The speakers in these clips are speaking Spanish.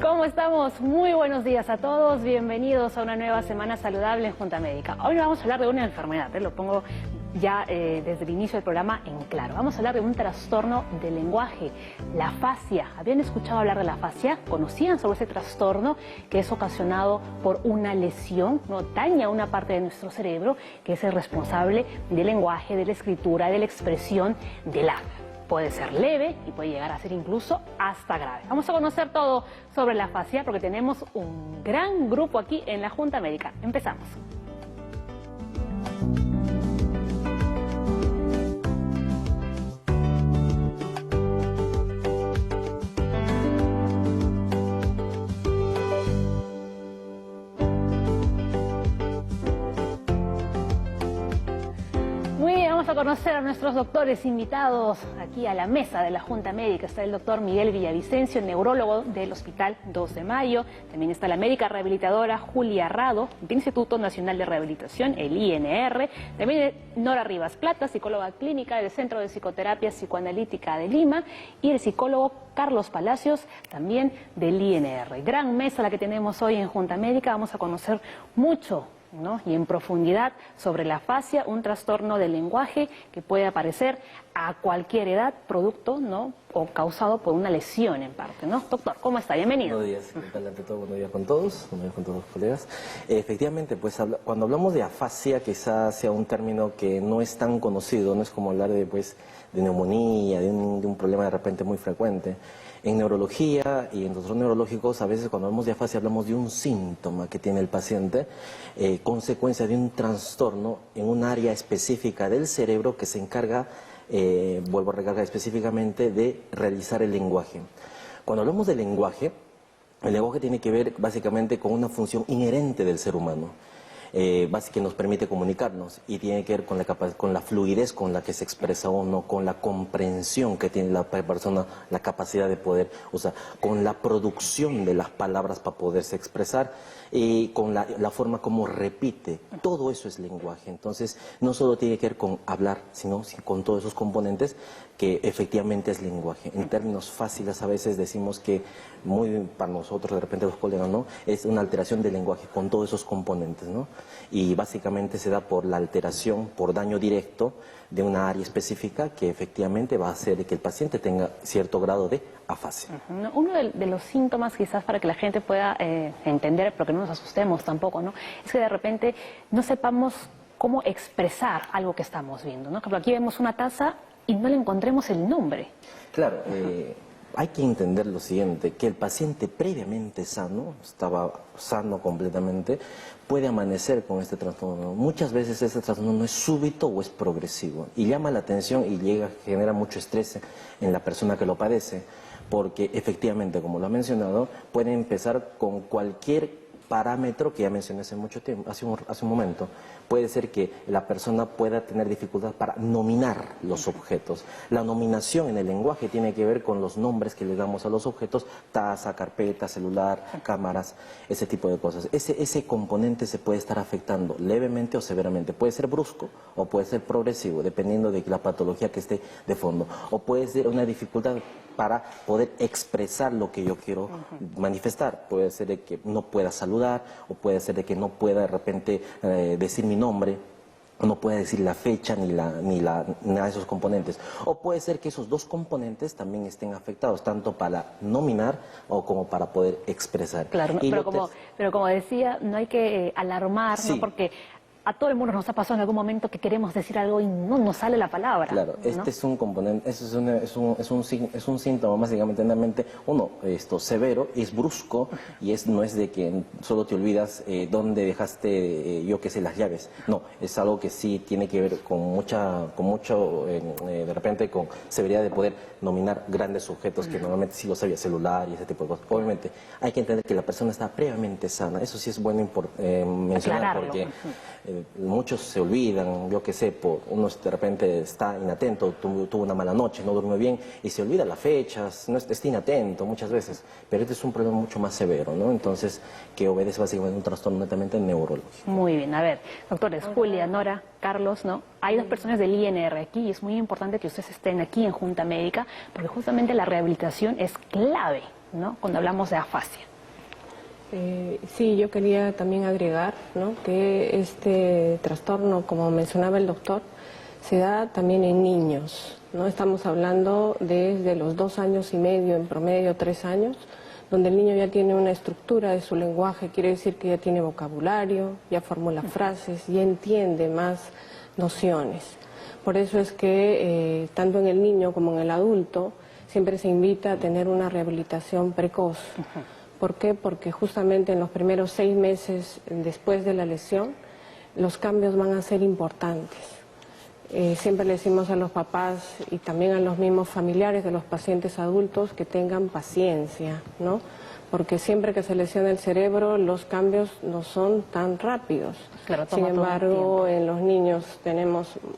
¿Cómo estamos? Muy buenos días a todos, bienvenidos a una nueva semana saludable en Junta Médica. Hoy vamos a hablar de una enfermedad, lo pongo ya desde el inicio del programa en claro. Vamos a hablar de un trastorno del lenguaje, la afasia. ¿Habían escuchado hablar de la afasia? ¿Conocían sobre ese trastorno que es ocasionado por una lesión? ¿No? Daña una parte de nuestro cerebro que es el responsable del lenguaje, de la escritura, de la expresión, del habla. Puede ser leve y puede llegar a ser incluso hasta grave. Vamos a conocer todo sobre la afasia porque tenemos un gran grupo aquí en la Junta Médica. Empezamos. Vamos a conocer a nuestros doctores invitados aquí a la mesa de la Junta Médica. Está el doctor Miguel Villavicencio, neurólogo del Hospital 2 de Mayo. También está la médica rehabilitadora Julia Rado, del Instituto Nacional de Rehabilitación, el INR. También Nora Rivas Plata, psicóloga clínica del Centro de Psicoterapia Psicoanalítica de Lima. Y el psicólogo Carlos Palacios, también del INR. Gran mesa la que tenemos hoy en Junta Médica. Vamos a conocer mucho, ¿no? Y en profundidad sobre la afasia, un trastorno del lenguaje que puede aparecer a cualquier edad, producto, ¿no? O causado por una lesión en parte, ¿no? Doctor, ¿cómo está? Bienvenido. Buenos días, ¿qué tal ante todo? Buenos días con todos, buenos días con todos los colegas. Efectivamente, pues cuando hablamos de afasia, quizás sea un término que no es tan conocido, no es como hablar de, pues, de neumonía, de un problema de repente muy frecuente. En neurología y en trastornos neurológicos, a veces cuando hablamos de afasia hablamos de un síntoma que tiene el paciente, consecuencia de un trastorno en un área específica del cerebro que se encarga, vuelvo a recalcar específicamente, de realizar el lenguaje. Cuando hablamos de lenguaje, el lenguaje tiene que ver básicamente con una función inherente del ser humano. Que nos permite comunicarnos y tiene que ver con la fluidez con la que se expresa uno, con la comprensión que tiene la persona, la capacidad de poder, o sea, con la producción de las palabras para poderse expresar y con la forma como repite. Todo eso es lenguaje. Entonces, no solo tiene que ver con hablar, sino con todos esos componentes que efectivamente es lenguaje. En términos fáciles a veces decimos que para nosotros, de repente los colegas, ¿no? Es una alteración del lenguaje con todos esos componentes, ¿no? Y básicamente se da por la alteración, por daño directo de una área específica que efectivamente va a hacer que el paciente tenga cierto grado de afasia. Uno de los síntomas, quizás para que la gente pueda entender, pero que no nos asustemos tampoco, ¿no? Es que de repente no sepamos cómo expresar algo que estamos viendo, ¿no? Porque aquí vemos una taza y no le encontremos el nombre. Claro, hay que entender lo siguiente, que el paciente previamente sano, estaba sano completamente, puede amanecer con este trastorno. Muchas veces este trastorno no es súbito o es progresivo y llama la atención y genera mucho estrés en la persona que lo padece, porque efectivamente, como lo ha mencionado, puede empezar con cualquier parámetro que ya mencioné hace mucho tiempo, hace un momento. Puede ser que la persona pueda tener dificultad para nominar los objetos. La nominación en el lenguaje tiene que ver con los nombres que le damos a los objetos: taza, carpeta, celular, cámaras, ese tipo de cosas. Ese componente se puede estar afectando levemente o severamente. Puede ser brusco o puede ser progresivo, dependiendo de la patología que esté de fondo. O puede ser una dificultad para poder expresar lo que yo quiero manifestar. Puede ser de que no pueda saludar, o puede ser de que no pueda de repente decir mi nombre, no puede decir la fecha ni nada de esos componentes. O puede ser que esos dos componentes también estén afectados, tanto para nominar o como para poder expresar. Claro, pero como decía, no hay que alarmar, sí, ¿no? Porque a todo el mundo nos ha pasado en algún momento que queremos decir algo y no nos sale la palabra. Claro, ¿no? Este es un componente, es un síntoma básicamente severo, es brusco y no es de que solo te olvidas dónde dejaste, yo qué sé, las llaves. No, es algo que sí tiene que ver con de repente con severidad de poder nominar grandes objetos que normalmente sí lo sabía, celular y ese tipo de cosas. Obviamente hay que entender que la persona está previamente sana, eso sí es bueno mencionar. Aclararlo. Porque muchos se olvidan, yo qué sé, uno de repente está inatento, tuvo una mala noche, no duerme bien y se olvida las fechas, no está inatento muchas veces, pero este es un problema mucho más severo, ¿no? Entonces, que obedece básicamente a un trastorno netamente neurológico. Muy bien, a ver, doctores, Julia, Nora, Carlos, ¿no? Hay dos personas del INR aquí y es muy importante que ustedes estén aquí en Junta Médica porque justamente la rehabilitación es clave, ¿no? Cuando hablamos de afasia. Sí, yo quería también agregar, ¿no?, que este trastorno, como mencionaba el doctor, se da también en niños, ¿no? Estamos hablando desde los 2 años y medio, en promedio 3 años, donde el niño ya tiene una estructura de su lenguaje, quiere decir que ya tiene vocabulario, ya formula frases, ya entiende más nociones. Por eso es que tanto en el niño como en el adulto siempre se invita a tener una rehabilitación precoz. ¿Por qué? Porque justamente en los primeros 6 meses después de la lesión, los cambios van a ser importantes. Siempre le decimos a los papás y también a los mismos familiares de los pacientes adultos que tengan paciencia, ¿no? Porque siempre que se lesiona el cerebro, los cambios no son tan rápidos. Claro, sin embargo, en los niños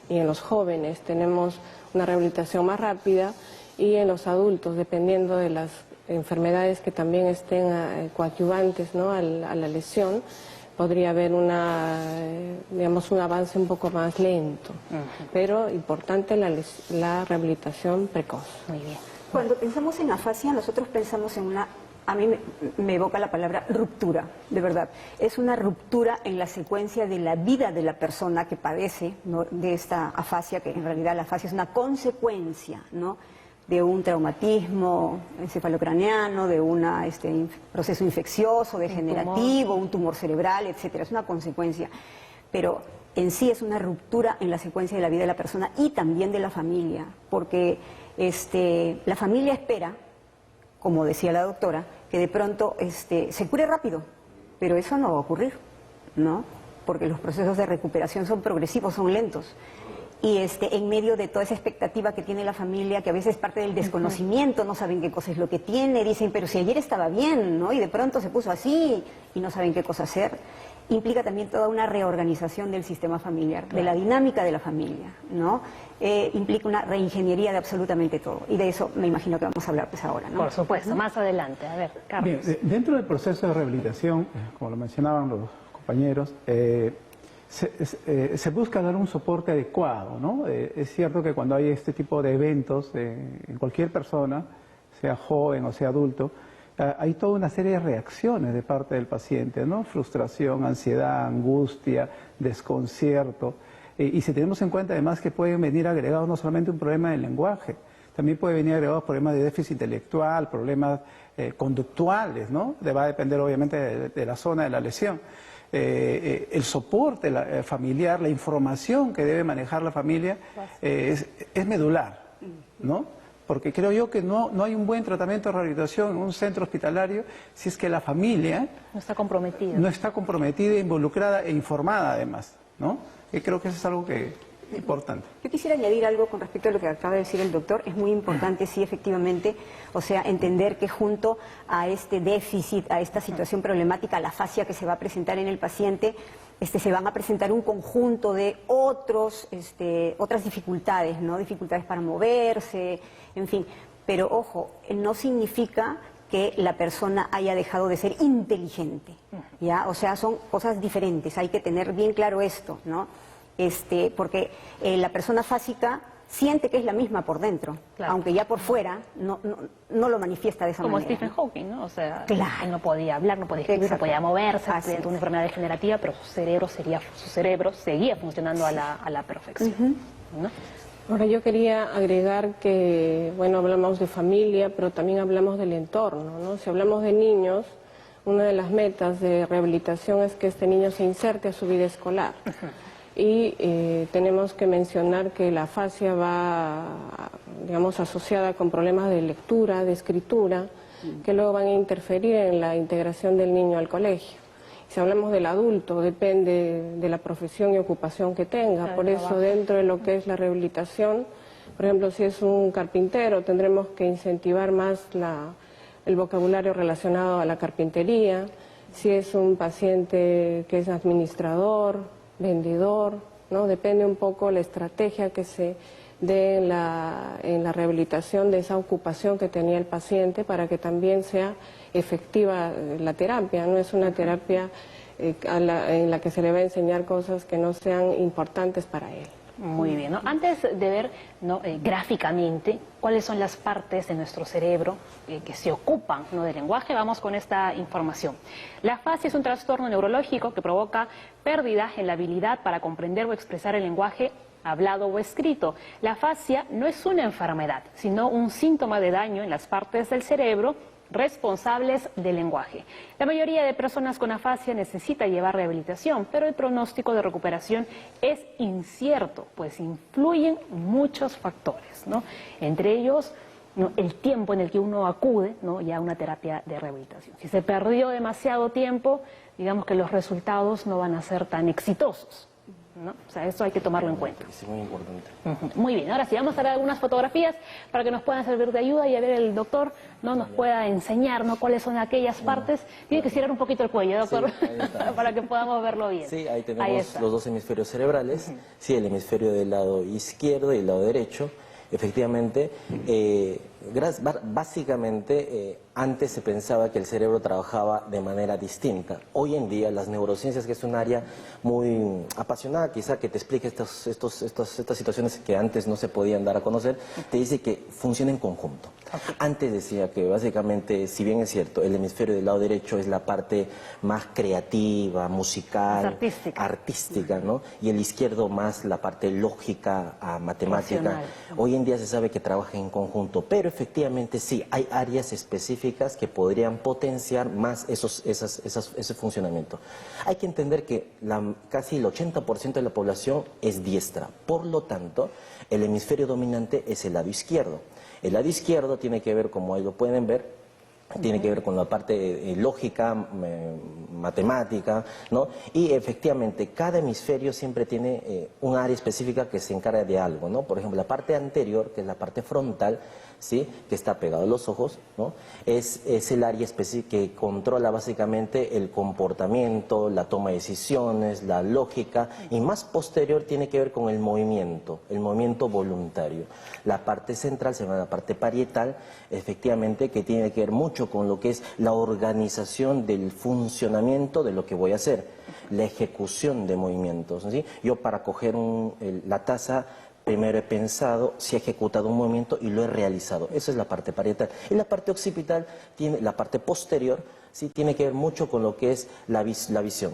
y en los jóvenes tenemos una rehabilitación más rápida, y en los adultos, dependiendo de las enfermedades que también estén coadyuvantes, ¿no?, a la lesión, podría haber digamos, un avance un poco más lento, pero importante la rehabilitación precoz. Muy bien. Cuando pensamos en afasia, nosotros pensamos en a mí me evoca la palabra ruptura, de verdad. Es una ruptura en la secuencia de la vida de la persona que padece, ¿no?, de esta afasia, que en realidad la afasia es una consecuencia, ¿no?, de un traumatismo encefalocraneano, de un proceso infeccioso, degenerativo, un tumor cerebral, etcétera. Es una consecuencia, pero en sí es una ruptura en la secuencia de la vida de la persona y también de la familia, porque la familia espera, como decía la doctora, que de pronto se cure rápido, pero eso no va a ocurrir, ¿no?, porque los procesos de recuperación son progresivos, son lentos. Y en medio de toda esa expectativa que tiene la familia, que a veces parte del desconocimiento, no saben qué cosa es lo que tiene, dicen, pero si ayer estaba bien, ¿no?, y de pronto se puso así, y no saben qué cosa hacer, implica también toda una reorganización del sistema familiar, de la dinámica de la familia, ¿no? Implica una reingeniería de absolutamente todo, y de eso me imagino que vamos a hablar pues ahora, ¿no? Por supuesto, más adelante. A ver, Carlos. Bien, dentro del proceso de rehabilitación, como lo mencionaban los compañeros, se busca dar un soporte adecuado, ¿no? Es cierto que cuando hay este tipo de eventos en cualquier persona, sea joven o sea adulto, hay toda una serie de reacciones de parte del paciente, ¿no? Frustración, ansiedad, angustia, desconcierto. Y si tenemos en cuenta además que pueden venir agregados no solamente un problema del lenguaje, también puede venir agregados problemas de déficit intelectual, problemas conductuales, ¿no? Va a depender obviamente de la zona de la lesión. El soporte familiar, la información que debe manejar la familia es medular, ¿no? Porque creo yo que no hay un buen tratamiento de rehabilitación en un centro hospitalario si es que la familia no está comprometida. No está comprometida, involucrada e informada además, ¿no? Y creo que eso es algo importante. Yo quisiera añadir algo con respecto a lo que acaba de decir el doctor. Es muy importante, sí, efectivamente, o sea, entender que junto a este déficit, a esta situación problemática, a la afasia que se va a presentar en el paciente, se van a presentar un conjunto de otras dificultades, ¿no? Dificultades para moverse, en fin. Pero, ojo, no significa que la persona haya dejado de ser inteligente, ¿ya? O sea, son cosas diferentes, hay que tener bien claro esto, ¿no? Porque la persona afásica siente que es la misma por dentro, claro, aunque ya por fuera no lo manifiesta de esa manera. Como Stephen Hawking, ¿no? O sea, claro, él no podía hablar, no podía escribir, no podía moverse, tenía una enfermedad degenerativa, pero su cerebro seguía funcionando a la perfección, ¿no? Ahora yo quería agregar que, bueno, hablamos de familia, pero también hablamos del entorno, ¿no? Si hablamos de niños, una de las metas de rehabilitación es que este niño se inserte a su vida escolar. Y tenemos que mencionar que la afasia va, digamos, asociada con problemas de lectura, de escritura, que luego van a interferir en la integración del niño al colegio. Si hablamos del adulto, depende de la profesión y ocupación que tenga. Por eso, dentro de lo que es la rehabilitación, por ejemplo, si es un carpintero, tendremos que incentivar más el vocabulario relacionado a la carpintería. Si es un paciente que es administrador, vendedor, ¿no? Depende un poco la estrategia que se dé en la rehabilitación de esa ocupación que tenía el paciente para que también sea efectiva la terapia. No es una terapia en la que se le va a enseñar cosas que no sean importantes para él. Muy bien, ¿no? Antes de ver, ¿no?, gráficamente cuáles son las partes de nuestro cerebro que se ocupan, ¿no?, del lenguaje, vamos con esta información. La afasia es un trastorno neurológico que provoca pérdida en la habilidad para comprender o expresar el lenguaje hablado o escrito. La afasia no es una enfermedad, sino un síntoma de daño en las partes del cerebro responsables del lenguaje. La mayoría de personas con afasia necesita llevar rehabilitación, pero el pronóstico de recuperación es incierto, pues influyen muchos factores, ¿no? Entre ellos, ¿no?, el tiempo en el que uno acude, ¿no?, ya a una terapia de rehabilitación. Si se perdió demasiado tiempo, digamos que los resultados no van a ser tan exitosos, ¿no? O sea, eso hay que tomarlo en cuenta. Es muy importante. Muy bien, ahora sí, vamos a ver algunas fotografías para que nos puedan servir de ayuda y a ver el doctor, ¿no?, nos pueda enseñar, ¿no?, cuáles son aquellas partes. Tiene que estirar un poquito el cuello, doctor, Sí, ahí está. para que podamos verlo bien. Sí, ahí tenemos los dos hemisferios cerebrales, sí, el hemisferio del lado izquierdo y el lado derecho. Efectivamente, básicamente antes se pensaba que el cerebro trabajaba de manera distinta. Hoy en día las neurociencias, que es un área muy apasionada, quizá que te explique estas situaciones que antes no se podían dar a conocer, te dice que funciona en conjunto. Antes decía que básicamente, si bien es cierto, el hemisferio del lado derecho es la parte más creativa, musical, artística, ¿no?, y el izquierdo más la parte lógica, matemática. Hoy en día se sabe que trabaja en conjunto, pero efectivamente sí, hay áreas específicas que podrían potenciar más ese funcionamiento. Hay que entender que casi el 80% de la población es diestra, por lo tanto, el hemisferio dominante es el lado izquierdo. El lado izquierdo tiene que ver, como ahí lo pueden ver, tiene que ver con la parte lógica, matemática, ¿no? Y efectivamente, cada hemisferio siempre tiene un área específica que se encarga de algo, ¿no? Por ejemplo, la parte anterior, que es la parte frontal, ¿sí?, que está pegado a los ojos, ¿no?, es el área específica que controla básicamente el comportamiento, la toma de decisiones, la lógica, y más posterior tiene que ver con el movimiento voluntario. La parte central se llama la parte parietal, efectivamente, que tiene que ver mucho con lo que es la organización del funcionamiento de lo que voy a hacer, la ejecución de movimientos, ¿sí? Yo para coger la taza, primero he pensado, si he ejecutado un movimiento y lo he realizado. Esa es la parte parietal. Y la parte occipital, la parte posterior, sí, tiene que ver mucho con lo que es la visión.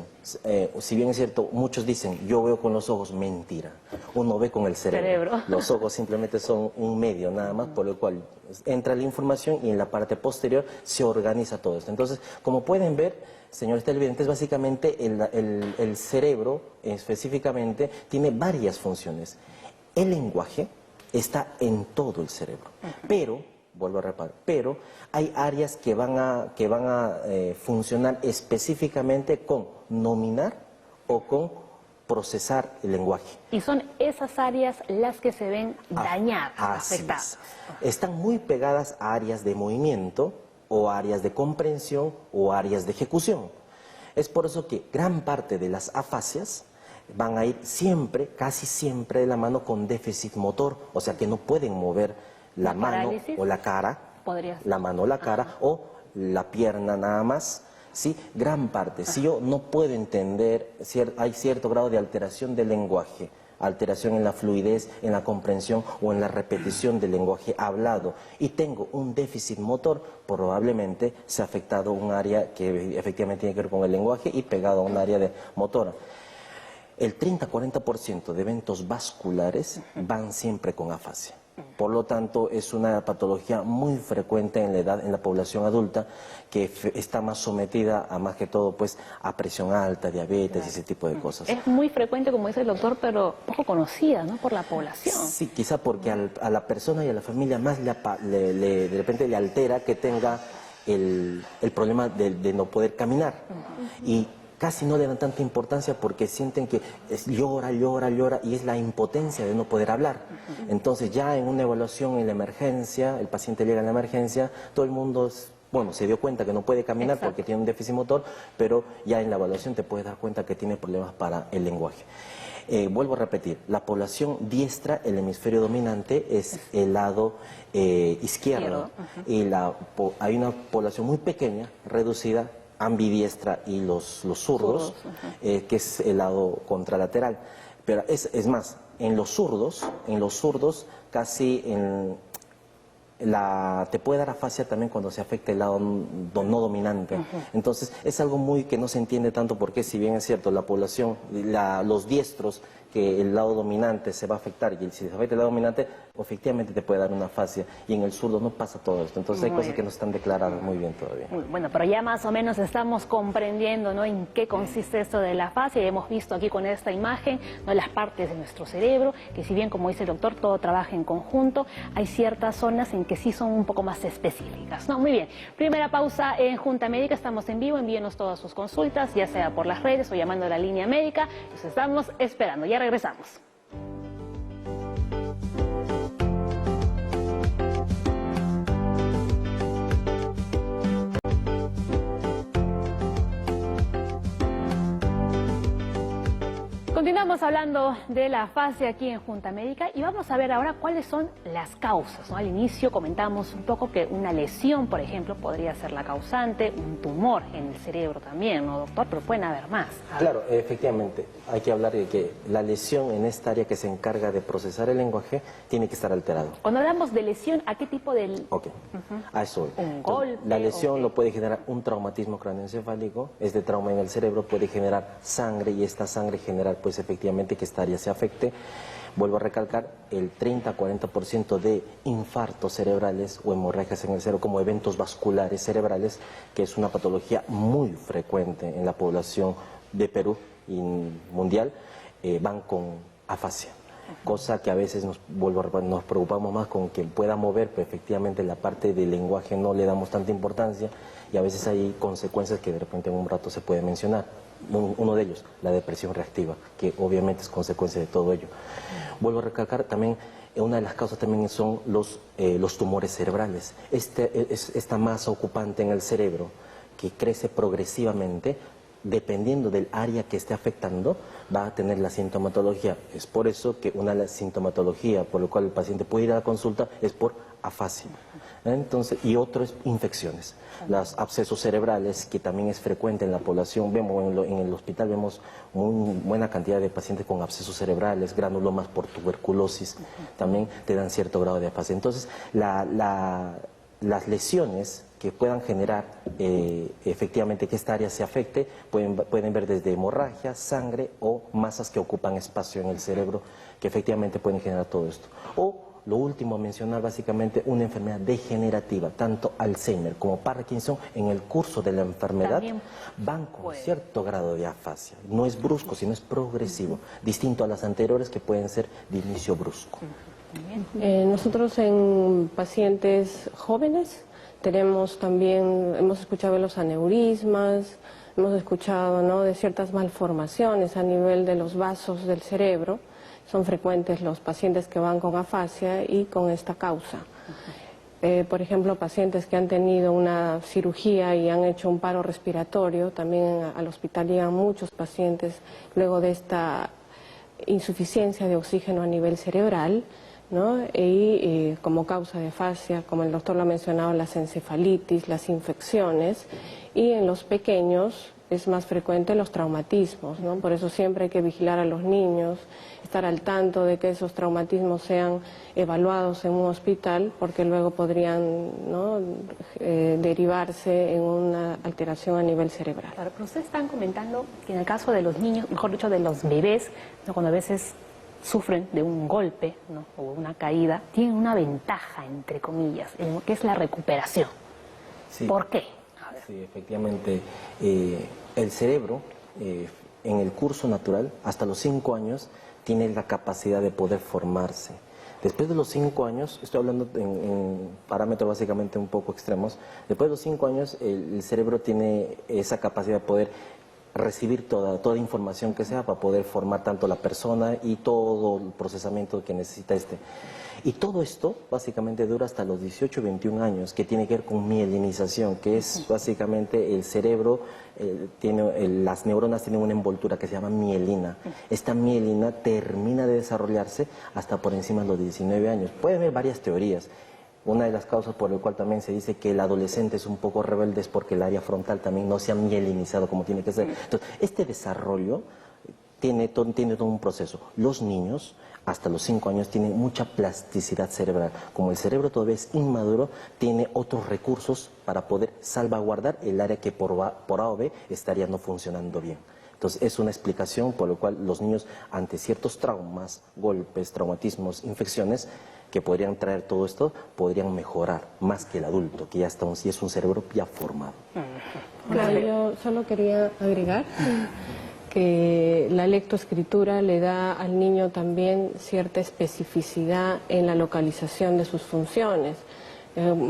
Si bien es cierto, muchos dicen, yo veo con los ojos, mentira. Uno ve con el cerebro. Los ojos simplemente son un medio nada más, por lo cual entra la información y en la parte posterior se organiza todo esto. Entonces, como pueden ver, señores televidentes, básicamente el cerebro específicamente tiene varias funciones. El lenguaje está en todo el cerebro, pero, vuelvo a reparar, pero hay áreas que van a funcionar específicamente con nominar o con procesar el lenguaje. Y son esas áreas las que se ven dañadas, afectadas. Están muy pegadas a áreas de movimiento o áreas de comprensión o áreas de ejecución. Es por eso que gran parte de las afasias van a ir siempre, casi siempre de la mano con déficit motor, o sea que no pueden mover la mano o la cara, la mano o la cara o la pierna nada más, ¿sí? Gran parte. Si yo no puedo entender, hay cierto grado de alteración del lenguaje, alteración en la fluidez, en la comprensión o en la repetición del lenguaje hablado, y tengo un déficit motor, probablemente se ha afectado un área que efectivamente tiene que ver con el lenguaje y pegado a un área de motora. El 30-40% de eventos vasculares van siempre con afasia. Por lo tanto, es una patología muy frecuente en la población adulta, que está más sometida a, más que todo, pues, a presión alta, diabetes y ese tipo de cosas. Es muy frecuente, como dice el doctor, pero poco conocida, ¿no?, por la población. Sí, quizá porque a la persona y a la familia más de repente le altera que tenga el problema de no poder caminar. Y casi no le dan tanta importancia porque sienten que llora y es la impotencia de no poder hablar. Entonces ya en una evaluación en la emergencia, el paciente llega en la emergencia, todo el mundo se dio cuenta que no puede caminar porque tiene un déficit motor, pero ya en la evaluación te puedes dar cuenta que tiene problemas para el lenguaje. Vuelvo a repetir, la población diestra, el hemisferio dominante, es el lado izquierdo. Y hay una población muy pequeña, reducida, ambidiestra, y los zurdos, que es el lado contralateral. Pero es más, en los zurdos casi te puede dar afasia también cuando se afecta el lado no dominante. Entonces, es algo que no se entiende tanto porque, si bien es cierto, la población, los diestros, que el lado dominante se va a afectar, y si se afecta el lado dominante, efectivamente te puede dar una afasia, y en el zurdo no pasa todo esto. Entonces hay cosas que no están declaradas muy bien todavía. Bueno, pero ya más o menos estamos comprendiendo, ¿no?, en qué consiste esto de la afasia. Hemos visto aquí con esta imagen, ¿no?, las partes de nuestro cerebro, que si bien, como dice el doctor, todo trabaja en conjunto, hay ciertas zonas en que sí son un poco más específicas, ¿no? Muy bien, primera pausa en Junta Médica, estamos en vivo, envíenos todas sus consultas, ya sea por las redes o llamando a la línea médica, los estamos esperando, ya regresamos. Continuamos hablando de la afasia aquí en Junta Médica y vamos a ver ahora cuáles son las causas, ¿no? Al inicio comentamos un poco que una lesión, por ejemplo, podría ser la causante, un tumor en el cerebro también, ¿no, doctor? Pero pueden haber más. Claro, efectivamente, hay que hablar de que la lesión en esta área que se encarga de procesar el lenguaje tiene que estar alterado. Cuando hablamos de lesión, ¿a qué tipo de...? Ok, a eso voy. ¿Un golpe? La lesión lo puede generar un traumatismo craneoencefálico, este trauma en el cerebro puede generar sangre y esta sangre generar pues efectivamente que esta área se afecte. Vuelvo a recalcar, el 30-40% de infartos cerebrales o hemorragias en el cerebro como eventos vasculares cerebrales, que es una patología muy frecuente en la población de Perú y mundial, van con afasia. Cosa que a veces nos preocupamos más con quien pueda mover, pero efectivamente la parte del lenguaje no le damos tanta importancia y a veces hay consecuencias que de repente en un rato se puede mencionar. Uno de ellos, la depresión reactiva, que obviamente es consecuencia de todo ello. Vuelvo a recalcar también, una de las causas también son los tumores cerebrales. Esta masa ocupante en el cerebro que crece progresivamente, dependiendo del área que esté afectando, va a tener la sintomatología. Es por eso que una de las sintomatologías por la cual el paciente puede ir a la consulta es por afasia. Entonces, y otro es infecciones. Los abscesos cerebrales, que también es frecuente en la población, vemos en el hospital vemos muy buena cantidad de pacientes con abscesos cerebrales, granulomas por tuberculosis, también te dan cierto grado de afasia. Entonces, las lesiones que puedan generar efectivamente que esta área se afecte, pueden ver desde hemorragia, sangre o masas que ocupan espacio en el cerebro, que efectivamente pueden generar todo esto. O lo último a mencionar, básicamente, una enfermedad degenerativa, tanto Alzheimer como Parkinson, en el curso de la enfermedad También van con cierto grado de afasia. No es brusco, sino es progresivo, distinto a las anteriores que pueden ser de inicio brusco. Nosotros en pacientes jóvenes tenemos también, hemos escuchado de los aneurismas, hemos escuchado, ¿no?, de ciertas malformaciones a nivel de los vasos del cerebro. Son frecuentes los pacientes que van con afasia y con esta causa. Por ejemplo, pacientes que han tenido una cirugía y han hecho un paro respiratorio, también al hospital llegan muchos pacientes luego de esta insuficiencia de oxígeno a nivel cerebral, ¿no? Y como causa de afasia, como el doctor lo ha mencionado, las encefalitis, las infecciones, y en los pequeños es más frecuente los traumatismos, ¿no? Por eso siempre hay que vigilar a los niños, estar al tanto de que esos traumatismos sean evaluados en un hospital, porque luego podrían, ¿no?, derivarse en una alteración a nivel cerebral. Claro, pero ustedes están comentando que en el caso de los niños, mejor dicho, de los bebés, ¿no?, cuando a veces sufren de un golpe, ¿no?, o una caída, tienen una ventaja, entre comillas, en lo que es la recuperación. Sí. ¿Por qué? Sí, efectivamente, el cerebro en el curso natural, hasta los 5 años, tiene la capacidad de poder formarse. Después de los 5 años, estoy hablando en parámetros básicamente un poco extremos, después de los 5 años el cerebro tiene esa capacidad de poder recibir toda información que sea para poder formar tanto la persona y todo el procesamiento que necesita Y todo esto básicamente dura hasta los 18-21 años, que tiene que ver con mielinización, que es básicamente el cerebro, las neuronas tienen una envoltura que se llama mielina. Esta mielina termina de desarrollarse hasta por encima de los 19 años. Puede haber varias teorías. Una de las causas por la cual también se dice que el adolescente es un poco rebelde es porque el área frontal también no se ha mielinizado como tiene que ser. Entonces, este desarrollo tiene todo un proceso. Los niños, hasta los 5 años tienen mucha plasticidad cerebral. Como el cerebro todavía es inmaduro, tiene otros recursos para poder salvaguardar el área que por A o B estaría no funcionando bien. Entonces es una explicación por la cual los niños ante ciertos traumas, golpes, traumatismos, infecciones que podrían traer todo esto, podrían mejorar más que el adulto, que ya está sí es un cerebro ya formado. Claro, yo solo quería agregar que la lectoescritura le da al niño también cierta especificidad en la localización de sus funciones.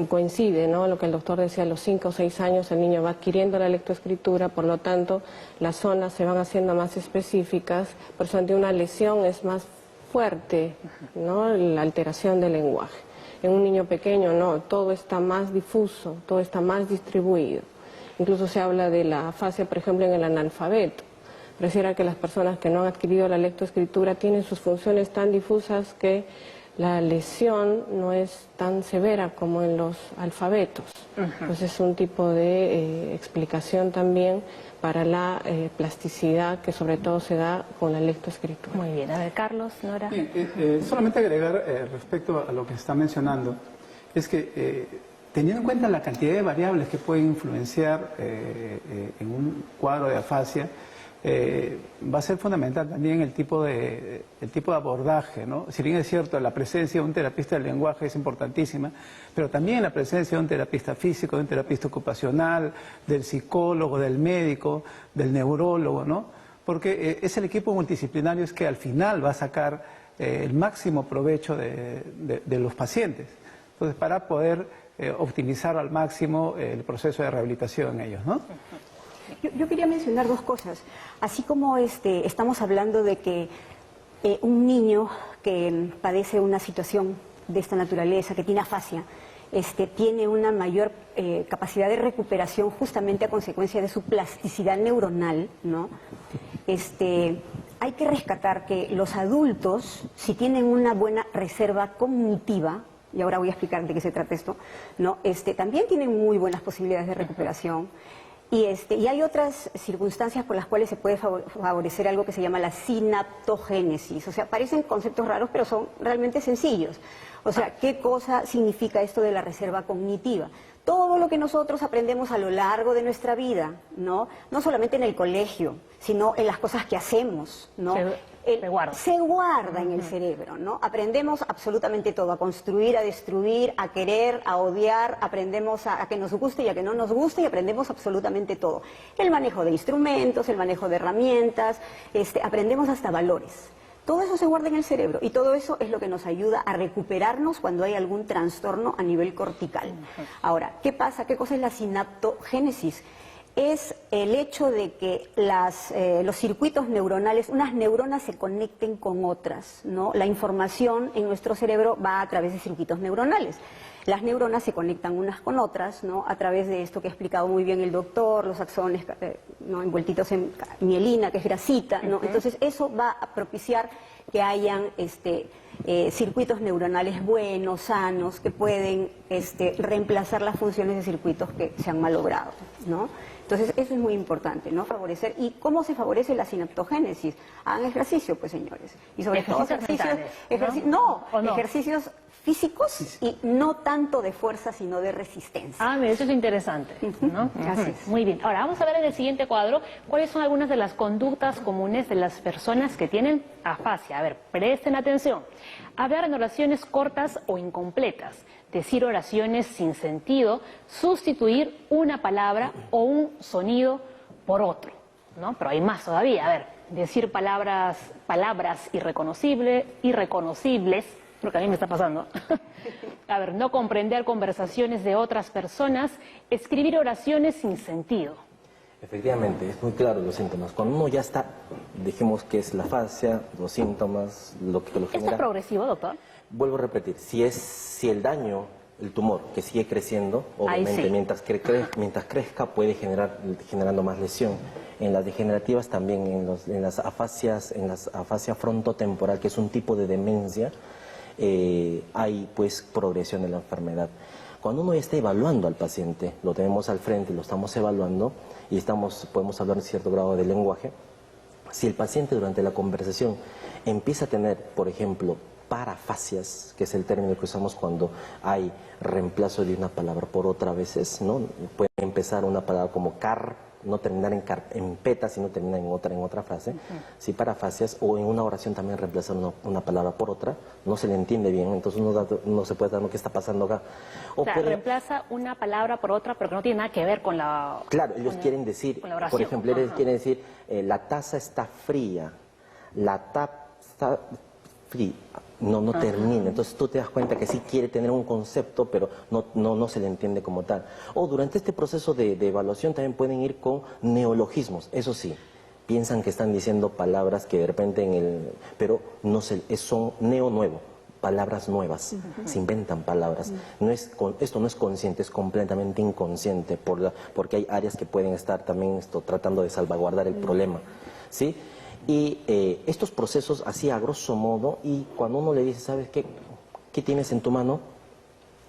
Coincide, ¿no? Lo que el doctor decía, a los 5 o 6 años el niño va adquiriendo la lectoescritura, por lo tanto las zonas se van haciendo más específicas, por eso ante una lesión es más fuerte, ¿no? La alteración del lenguaje. En un niño pequeño no, todo está más difuso, todo está más distribuido. Incluso se habla de la afasia, por ejemplo, en el analfabeto. Pareciera que las personas que no han adquirido la lectoescritura tienen sus funciones tan difusas que la lesión no es tan severa como en los alfabetos. Entonces es un tipo de explicación también para la plasticidad que sobre todo se da con la lectoescritura. Muy bien, a ver, Carlos, Nora. Solamente agregar respecto a lo que se está mencionando, es que teniendo en cuenta la cantidad de variables que pueden influenciar en un cuadro de afasia, va a ser fundamental también el tipo de abordaje, ¿no? Si bien es cierto, la presencia de un terapista del lenguaje es importantísima, pero también la presencia de un terapista físico, de un terapista ocupacional, del psicólogo, del médico, del neurólogo, ¿no? Porque es el equipo multidisciplinario es que al final va a sacar el máximo provecho de los pacientes. Entonces, para poder optimizar al máximo el proceso de rehabilitación en ellos, ¿no? Yo quería mencionar dos cosas. Así como estamos hablando de que un niño que padece una situación de esta naturaleza, que tiene afasia, tiene una mayor capacidad de recuperación justamente a consecuencia de su plasticidad neuronal, ¿no? Hay que rescatar que los adultos, si tienen una buena reserva cognitiva, y ahora voy a explicar de qué se trata esto, ¿no? También tienen muy buenas posibilidades de recuperación. Y hay otras circunstancias por las cuales se puede favorecer algo que se llama la sinaptogénesis. O sea, parecen conceptos raros, pero son realmente sencillos. O sea, ¿qué cosa significa esto de la reserva cognitiva? Todo lo que nosotros aprendemos a lo largo de nuestra vida, ¿no? No solamente en el colegio, sino en las cosas que hacemos, ¿no? Se guarda en el cerebro, ¿no? Aprendemos absolutamente todo, a construir, a destruir, a querer, a odiar, aprendemos a que nos guste y a que no nos guste y aprendemos absolutamente todo. El manejo de instrumentos, el manejo de herramientas, aprendemos hasta valores. Todo eso se guarda en el cerebro y todo eso es lo que nos ayuda a recuperarnos cuando hay algún trastorno a nivel cortical. Ahora, ¿qué pasa? ¿Qué cosa es la sinaptogénesis? Es el hecho de que los circuitos neuronales, unas neuronas se conecten con otras, ¿no? La información en nuestro cerebro va a través de circuitos neuronales. Las neuronas se conectan unas con otras, ¿no? A través de esto que ha explicado muy bien el doctor, los axones, ¿no? Envueltitos en mielina, que es grasita, ¿no? Entonces eso va a propiciar que hayan circuitos neuronales buenos, sanos, que pueden reemplazar las funciones de circuitos que se han malogrado, ¿no? Entonces, eso es muy importante, ¿no? Favorecer. ¿Y cómo se favorece la sinaptogénesis? Hagan ejercicio, pues, señores. Y sobre todo ejercicios ejercicios físicos y no tanto de fuerza, sino de resistencia. Ah, mira, eso es interesante, ¿no? Gracias. Muy bien. Ahora, vamos a ver en el siguiente cuadro cuáles son algunas de las conductas comunes de las personas que tienen afasia. A ver, presten atención. Hablar en oraciones cortas o incompletas, decir oraciones sin sentido, sustituir una palabra o un sonido por otro, ¿no? Pero hay más todavía. A ver, decir palabras irreconocibles, lo que a mí me está pasando. A ver, no comprender conversaciones de otras personas, escribir oraciones sin sentido. Efectivamente, es muy claro los síntomas. Cuando uno ya está, dijimos que es la afasia, los síntomas, lo que lo genera. ¿Esto es progresivo, doctor? Vuelvo a repetir, si el daño, el tumor, que sigue creciendo, obviamente sí. mientras crezca puede generando más lesión. En las degenerativas también, en las afasias frontotemporal, que es un tipo de demencia, hay pues progresión de la enfermedad. Cuando uno ya está evaluando al paciente, lo tenemos al frente, lo estamos evaluando y podemos hablar de cierto grado de lenguaje, Si el paciente durante la conversación empieza a tener, por ejemplo, parafasias, que es el término que usamos cuando hay reemplazo de una palabra por otra a veces, ¿no? Puede empezar una palabra como no terminar en peta, sino terminar en otra frase, sí, parafasias, o en una oración también reemplazar una palabra por otra, no se le entiende bien, entonces uno se puede dar qué está pasando acá. O sea, reemplaza una palabra por otra, pero que no tiene nada que ver con la... Claro, ellos quieren decir, por ejemplo, ellos quieren decir, la taza está fría, la taza está fría. No termina, entonces tú te das cuenta que sí quiere tener un concepto, pero no se le entiende como tal. O durante este proceso de evaluación también pueden ir con neologismos, eso sí, piensan que están diciendo palabras que de repente pero no son nuevo, palabras nuevas, se inventan palabras. Esto no es consciente, es completamente inconsciente, porque hay áreas que pueden estar también tratando de salvaguardar el problema, ¿sí? Y estos procesos, así a grosso modo, y cuando uno le dice, ¿sabes qué? ¿Qué tienes en tu mano?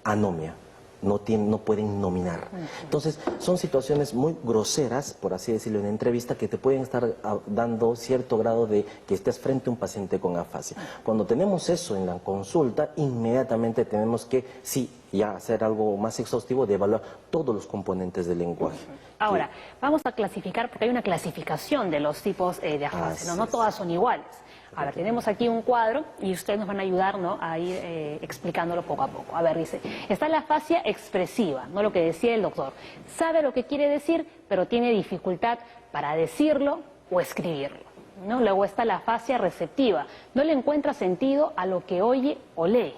Anomia. No pueden nominar. Entonces, son situaciones muy groseras, por así decirlo, en entrevista, que te pueden estar dando cierto grado de que estés frente a un paciente con afasia. Cuando tenemos eso en la consulta, inmediatamente tenemos que, sí, ya hacer algo más exhaustivo de evaluar todos los componentes del lenguaje. Ahora, vamos a clasificar, porque hay una clasificación de los tipos de afasia, ¿no? No todas son iguales. Ahora, tenemos aquí un cuadro y ustedes nos van a ayudar, ¿no?, a ir explicándolo poco a poco. A ver, dice, está la afasia expresiva, no lo que decía el doctor. Sabe lo que quiere decir, pero tiene dificultad para decirlo o escribirlo, ¿no? Luego está la afasia receptiva, no le encuentra sentido a lo que oye o lee.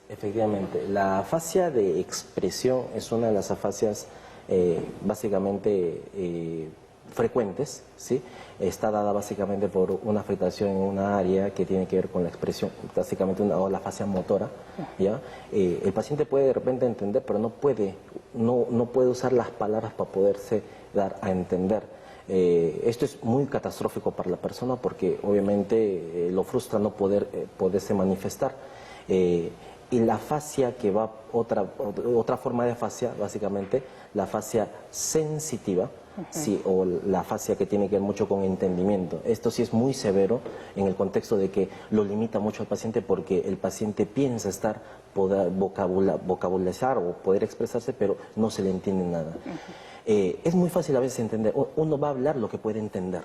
Efectivamente, la afasia de expresión es una de las afasias básicamente frecuentes, ¿sí? Está dada básicamente por una afectación en una área que tiene que ver con la expresión, básicamente la afasia motora, ¿ya? El paciente puede de repente entender, pero no puede usar las palabras para poderse dar a entender. Esto es muy catastrófico para la persona porque obviamente lo frustra no poderse manifestar. Y la afasia que va, otra forma de afasia, básicamente, la afasia sensitiva, sí, o la afasia que tiene que ver mucho con entendimiento. Esto sí es muy severo en el contexto de que lo limita mucho al paciente porque el paciente piensa poder vocabularizar o poder expresarse, pero no se le entiende nada. Es muy fácil a veces entender, uno va a hablar lo que puede entender.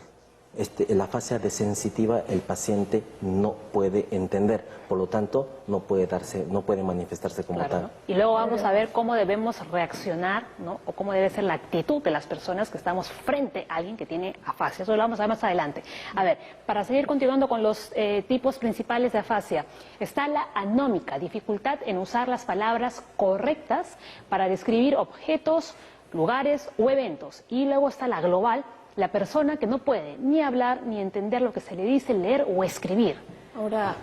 La afasia de sensitiva el paciente no puede entender, por lo tanto no puede manifestarse como tal. Y luego vamos a ver cómo debemos reaccionar, ¿no?, o cómo debe ser la actitud de las personas que estamos frente a alguien que tiene afasia. Eso lo vamos a ver más adelante. A ver, para seguir continuando con los tipos principales de afasia, está la anómica, dificultad en usar las palabras correctas para describir objetos, lugares o eventos. Y luego está la global, la persona que no puede ni hablar ni entender lo que se le dice, leer o escribir. Ahora,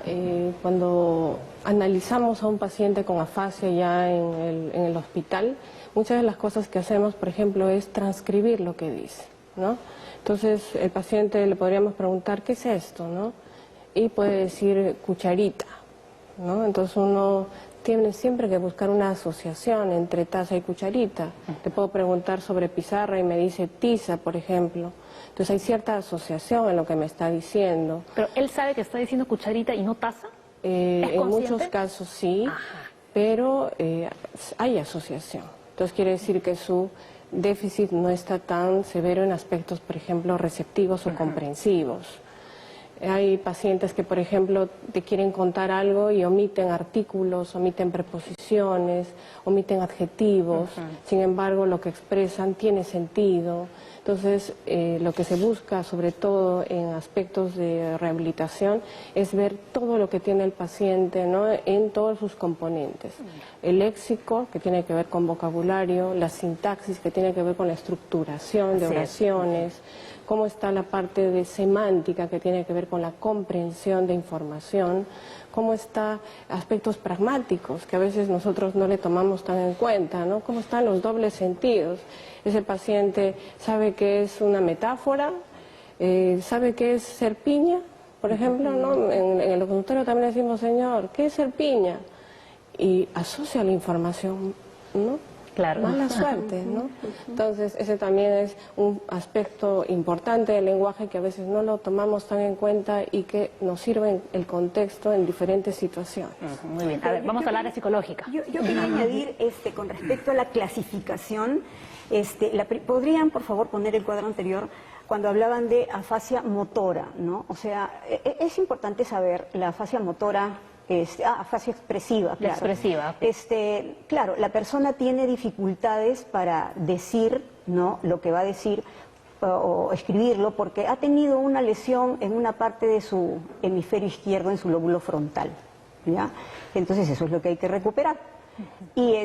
cuando analizamos a un paciente con afasia ya en el hospital, muchas de las cosas que hacemos, por ejemplo, es transcribir lo que dice, ¿no? Entonces, el paciente le podríamos preguntar, ¿qué es esto?, ¿no? Y puede decir cucharita, ¿no? Entonces uno tiene siempre que buscar una asociación entre taza y cucharita. Te puedo preguntar sobre pizarra y me dice tiza, por ejemplo. Entonces hay cierta asociación en lo que me está diciendo. ¿Pero él sabe que está diciendo cucharita y no taza? En muchos casos sí, pero hay asociación. Entonces quiere decir que su déficit no está tan severo en aspectos, por ejemplo, receptivos o comprensivos. Hay pacientes que, por ejemplo, te quieren contar algo y omiten artículos, omiten preposiciones, omiten adjetivos. Sin embargo, lo que expresan tiene sentido. Entonces, lo que se busca, sobre todo en aspectos de rehabilitación, es ver todo lo que tiene el paciente, ¿no?, en todos sus componentes. El léxico, que tiene que ver con vocabulario, la sintaxis, que tiene que ver con la estructuración de oraciones, cómo está la parte de semántica, que tiene que ver con la comprensión de información, cómo está aspectos pragmáticos, que a veces nosotros no le tomamos tan en cuenta, ¿no? Cómo están los dobles sentidos. Ese paciente sabe qué es una metáfora, sabe qué es ser piña, por ejemplo, ¿no? En el consultorio también decimos, señor, ¿qué es ser piña? Y asocia la información, ¿no? Claro. mala suerte, ¿no? Entonces, ese también es un aspecto importante del lenguaje que a veces no lo tomamos tan en cuenta y que nos sirve en el contexto en diferentes situaciones. Muy bien, a ver, vamos a hablar de psicológica. Yo quería añadir, con respecto a la clasificación, ¿podrían, por favor, poner el cuadro anterior? Cuando hablaban de afasia motora, ¿no? O sea, es importante saber la afasia motora, afasia expresiva, claro. La expresiva. Claro, la persona tiene dificultades para decir, ¿no?, lo que va a decir o escribirlo porque ha tenido una lesión en una parte de su hemisferio izquierdo, en su lóbulo frontal, ¿ya? Entonces eso es lo que hay que recuperar. Y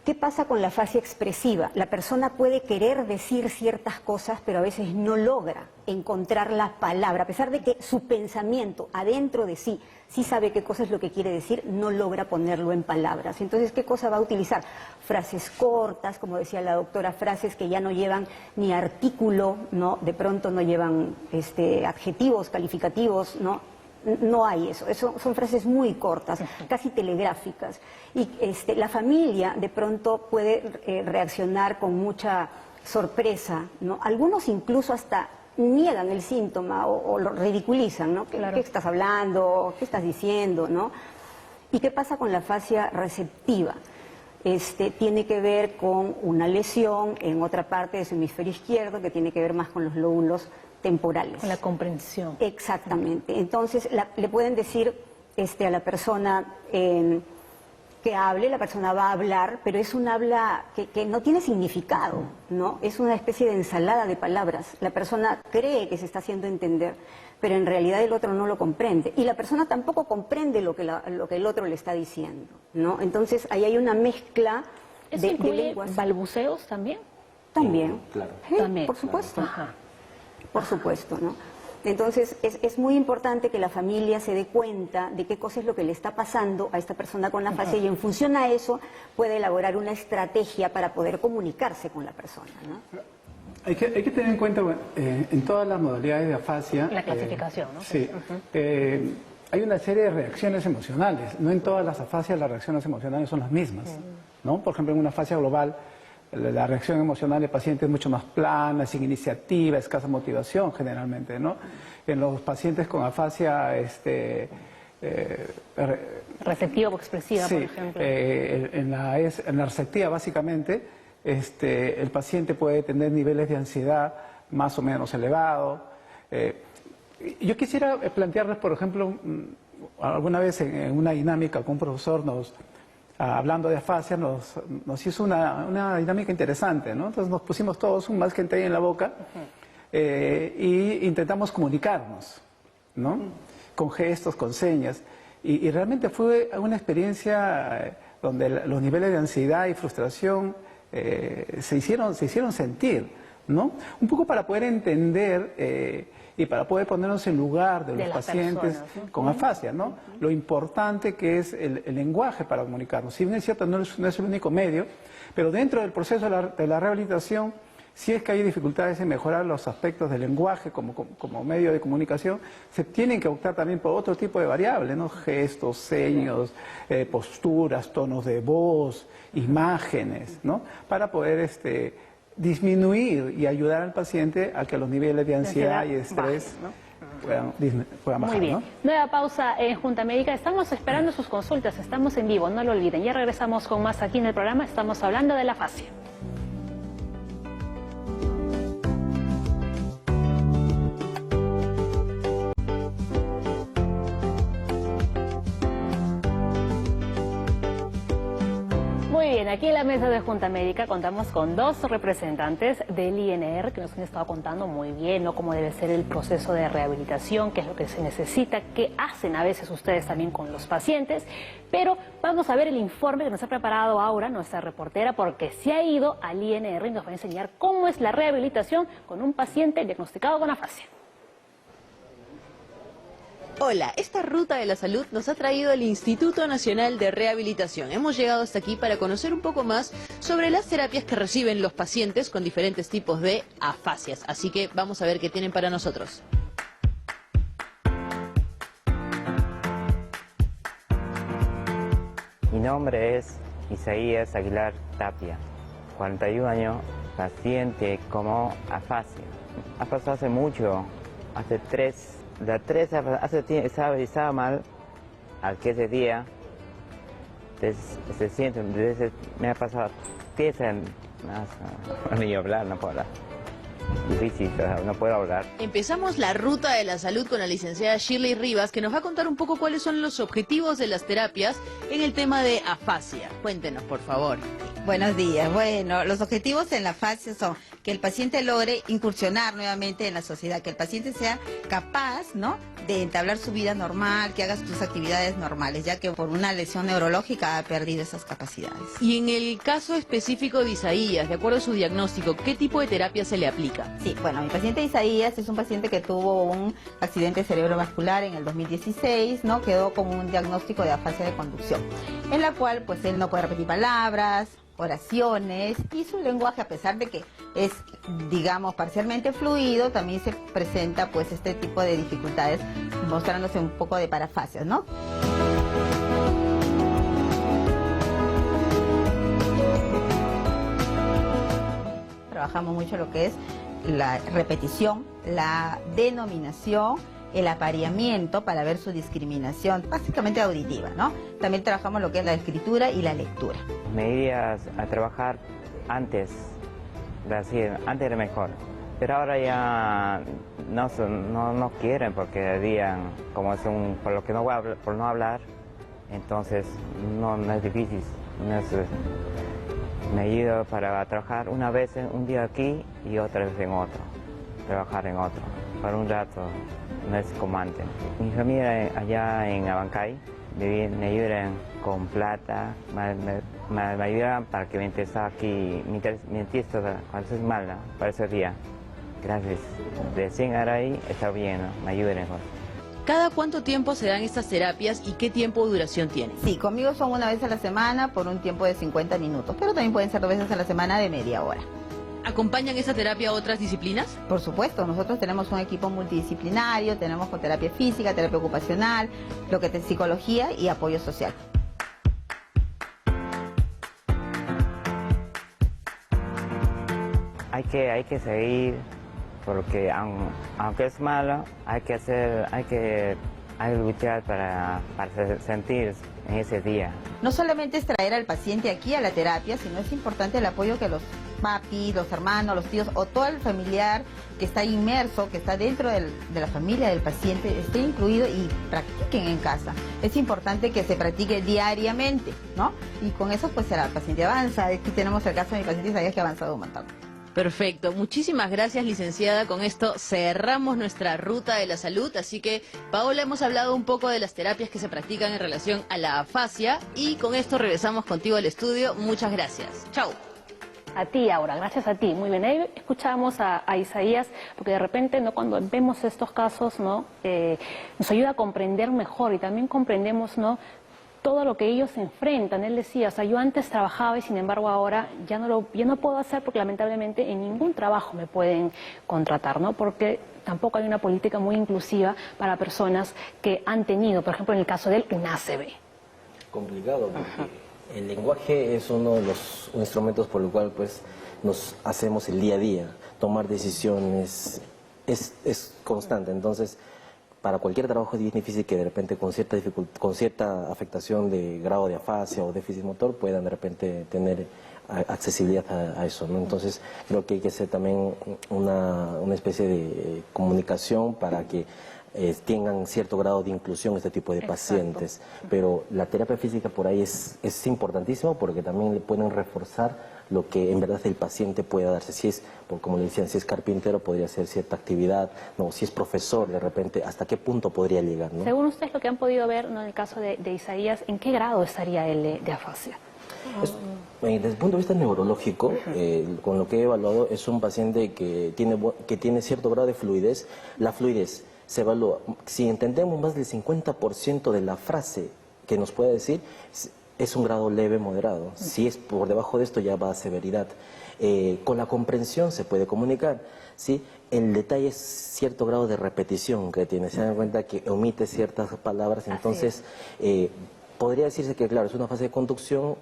¿qué pasa con la afasia expresiva? La persona puede querer decir ciertas cosas, pero a veces no logra encontrar la palabra. A pesar de que su pensamiento adentro de sí sabe qué cosa es lo que quiere decir, no logra ponerlo en palabras. Entonces, ¿qué cosa va a utilizar? Frases cortas, como decía la doctora, frases que ya no llevan ni artículo, ¿no? De pronto no llevan adjetivos, calificativos, ¿no? No hay eso, son frases muy cortas, casi telegráficas. Y la familia de pronto puede reaccionar con mucha sorpresa, ¿no? Algunos incluso hasta niegan el síntoma o lo ridiculizan, ¿no? Claro. ¿Qué estás hablando? ¿Qué estás diciendo? ¿No? ¿Y qué pasa con la afasia receptiva? Tiene que ver con una lesión en otra parte de su hemisferio izquierdo que tiene que ver más con los lóbulos temporales. Con la comprensión. Exactamente. Entonces, le pueden decir a la persona que hable, la persona va a hablar, pero es un habla que no tiene significado, ¿no? Es una especie de ensalada de palabras. La persona cree que se está haciendo entender, pero en realidad el otro no lo comprende. Y la persona tampoco comprende lo que el otro le está diciendo, ¿no? Entonces, ahí hay una mezcla ¿Eso de incluye lenguas. balbuceos también? También. Claro. También. Por supuesto. Ajá. Por supuesto, ¿no? Entonces, es muy importante que la familia se dé cuenta de qué cosa es lo que le está pasando a esta persona con la afasia y en función a eso puede elaborar una estrategia para poder comunicarse con la persona, ¿no? Hay que tener en cuenta, bueno, en todas las modalidades de afasia... La clasificación, ¿no? Sí. Hay una serie de reacciones emocionales. No en todas las afasias las reacciones emocionales son las mismas, ¿no? Por ejemplo, en una afasia global, la reacción emocional del paciente es mucho más plana, sin iniciativa, escasa motivación generalmente, ¿no? En los pacientes con afasia receptiva o expresiva, sí, por ejemplo. En la receptiva, básicamente, el paciente puede tener niveles de ansiedad más o menos elevados. Yo quisiera plantearles, por ejemplo, alguna vez en una dinámica con un profesor hablando de afasia, nos hizo una dinámica interesante, ¿no? Entonces nos pusimos todos un masking tape en la boca y intentamos comunicarnos, ¿no? Con gestos, con señas. Y realmente fue una experiencia donde los niveles de ansiedad y frustración se hicieron sentir, ¿no? Un poco para poder entender y para poder ponernos en lugar de los pacientes personas, ¿no? Con afasia, ¿no? Lo importante que es el lenguaje para comunicarnos. Si bien es cierto, no es el único medio, pero dentro del proceso de la rehabilitación, si es que hay dificultades en mejorar los aspectos del lenguaje como medio de comunicación, se tienen que optar también por otro tipo de variables, ¿no? Gestos, seños, posturas, tonos de voz, imágenes, ¿no? Para poder disminuir y ayudar al paciente a que los niveles de ansiedad y estrés puedan bajar. Muy bien. ¿No? Nueva pausa en Junta Médica. Estamos esperando sus consultas, estamos en vivo, no lo olviden. Ya regresamos con más aquí en el programa. Estamos hablando de la afasia. Muy bien, aquí en la mesa de Junta Médica contamos con dos representantes del INR que nos han estado contando muy bien, ¿no? Cómo debe ser el proceso de rehabilitación, qué es lo que se necesita, qué hacen a veces ustedes también con los pacientes. Pero vamos a ver el informe que nos ha preparado Aura, nuestra reportera, porque se ha ido al INR y nos va a enseñar cómo es la rehabilitación con un paciente diagnosticado con afasia. Hola, esta ruta de la salud nos ha traído el Instituto Nacional de Rehabilitación. Hemos llegado hasta aquí para conocer un poco más sobre las terapias que reciben los pacientes con diferentes tipos de afasias. Así que vamos a ver qué tienen para nosotros. Mi nombre es Isaías Aguilar Tapia, 41 años, paciente como afasia. Ha pasado hace mucho, hace estaba mal, al que ese día se siente, me ha pasado 10 años, ni hablar, no puedo hablar. Difícil, no puedo hablar. Empezamos la ruta de la salud con la licenciada Shirley Rivas, que nos va a contar un poco cuáles son los objetivos de las terapias en el tema de afasia. Cuéntenos, por favor. Buenos días. Bueno, los objetivos en la afasia son que el paciente logre incursionar nuevamente en la sociedad, que el paciente sea capaz, ¿no?, de entablar su vida normal, que haga sus actividades normales, ya que por una lesión neurológica ha perdido esas capacidades. Y en el caso específico de Isaías, de acuerdo a su diagnóstico, ¿qué tipo de terapia se le aplica? Sí, bueno, mi paciente Isaías es un paciente que tuvo un accidente cerebrovascular en el 2016, ¿no? Quedó con un diagnóstico de afasia de conducción, en la cual pues él no puede repetir palabras, oraciones, y su lenguaje, a pesar de que es, digamos, parcialmente fluido, también se presenta pues este tipo de dificultades, mostrándose un poco de parafasias, ¿no? Trabajamos mucho lo que es la repetición, la denominación, el apareamiento para ver su discriminación, básicamente auditiva, ¿no? También trabajamos lo que es la escritura y la lectura. Me iría a trabajar antes, antes era mejor, pero ahora ya no quieren porque digan, como es por lo que no voy a hablar, por no hablar, entonces no es difícil, me ayuda para trabajar una vez un día aquí y otra vez en otro, trabajar en otro, por un rato. No es como antes. Mi familia allá en Abancay me ayudan con plata, me ayudan para que me interesa aquí, mi dentista cuando es mala, para ese día. Gracias. De 100 ahí está bien, ¿no? Me ayudan mejor. ¿Cada cuánto tiempo se dan estas terapias y qué tiempo de duración tienen? Sí, conmigo son una vez a la semana por un tiempo de 50 minutos, pero también pueden ser 2 veces a la semana de media hora. ¿Acompañan esta terapia a otras disciplinas? Por supuesto, nosotros tenemos un equipo multidisciplinario, tenemos con terapia física, terapia ocupacional, lo que es psicología y apoyo social. Hay que seguir, porque aunque es malo, hay que luchar para sentir en ese día. No solamente es traer al paciente aquí a la terapia, sino es importante el apoyo que los papis, los hermanos, los tíos o todo el familiar que está inmerso, que está dentro de la familia del paciente, esté incluido y practiquen en casa. Es importante que se practique diariamente, ¿no? Y con eso pues el paciente avanza. Aquí tenemos el caso de mi paciente Isaías, que ha avanzado un montón. Perfecto, muchísimas gracias, licenciada. Con esto cerramos nuestra ruta de la salud, así que Paola, hemos hablado un poco de las terapias que se practican en relación a la afasia y con esto regresamos contigo al estudio. Muchas gracias. Chau. A ti, Aura, gracias a ti. Muy bien, ahí escuchamos a Isaías, porque de repente, ¿no?, cuando vemos estos casos, ¿no?, nos ayuda a comprender mejor y también comprendemos, ¿no?, todo lo que ellos enfrentan. Él decía, o sea, yo antes trabajaba y sin embargo ahora ya no puedo hacer porque lamentablemente en ningún trabajo me pueden contratar, ¿no? Porque tampoco hay una política muy inclusiva para personas que han tenido, por ejemplo, en el caso del un ACV. Complicado, porque el lenguaje es uno de los instrumentos por el cual pues nos hacemos el día a día. Tomar decisiones es constante, entonces para cualquier trabajo es bien difícil que de repente con cierta afectación de grado de afasia o déficit motor puedan de repente tener accesibilidad a eso, ¿no? Entonces creo que hay que hacer también una especie de comunicación para que tengan cierto grado de inclusión este tipo de pacientes. Pero la terapia física por ahí es importantísimo porque también le pueden reforzar lo que en verdad el paciente pueda darse. Si es, como le decían, si es carpintero podría hacer cierta actividad, no, si es profesor de repente, ¿hasta qué punto podría llegar, ¿no? Según ustedes lo que han podido ver, ¿no?, en el caso de Isaías, ¿en qué grado estaría él de afasia? Desde el punto de vista neurológico, con lo que he evaluado, es un paciente que tiene cierto grado de fluidez. La fluidez se evalúa, si entendemos más del 50% de la frase que nos puede decir, es un grado leve, moderado. Si es por debajo de esto ya va a severidad. Con la comprensión se puede comunicar, ¿sí? El detalle es cierto grado de repetición que tiene. Se dan cuenta que omite ciertas palabras, entonces podría decirse que, claro, es una fase de conducción,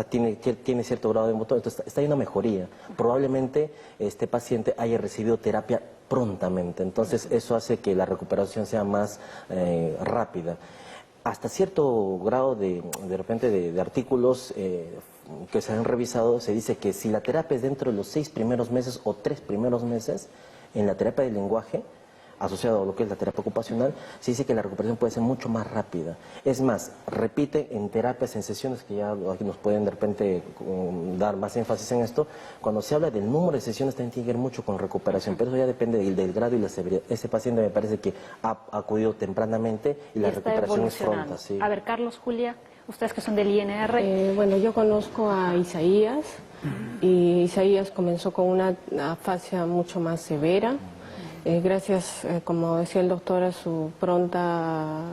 tiene cierto grado de motor, entonces está yendo a mejoría. Probablemente este paciente haya recibido terapia prontamente, entonces eso hace que la recuperación sea más rápida. Hasta cierto grado de repente de artículos que se han revisado, se dice que si la terapia es dentro de los 6 primeros meses o 3 primeros meses, en la terapia del lenguaje, asociado a lo que es la terapia ocupacional, se dice que la recuperación puede ser mucho más rápida. Es más, repite en terapias, en sesiones, que ya aquí nos pueden de repente dar más énfasis en esto, cuando se habla del número de sesiones también tiene que ver mucho con recuperación, pero eso ya depende del grado y la severidad. Ese paciente me parece que ha acudido tempranamente y la recuperación es pronta. Sí. A ver, Carlos, Julia, ustedes que son del INR. Bueno, yo conozco a Isaías y Isaías comenzó con una afasia mucho más severa. Gracias, como decía el doctor, a su pronta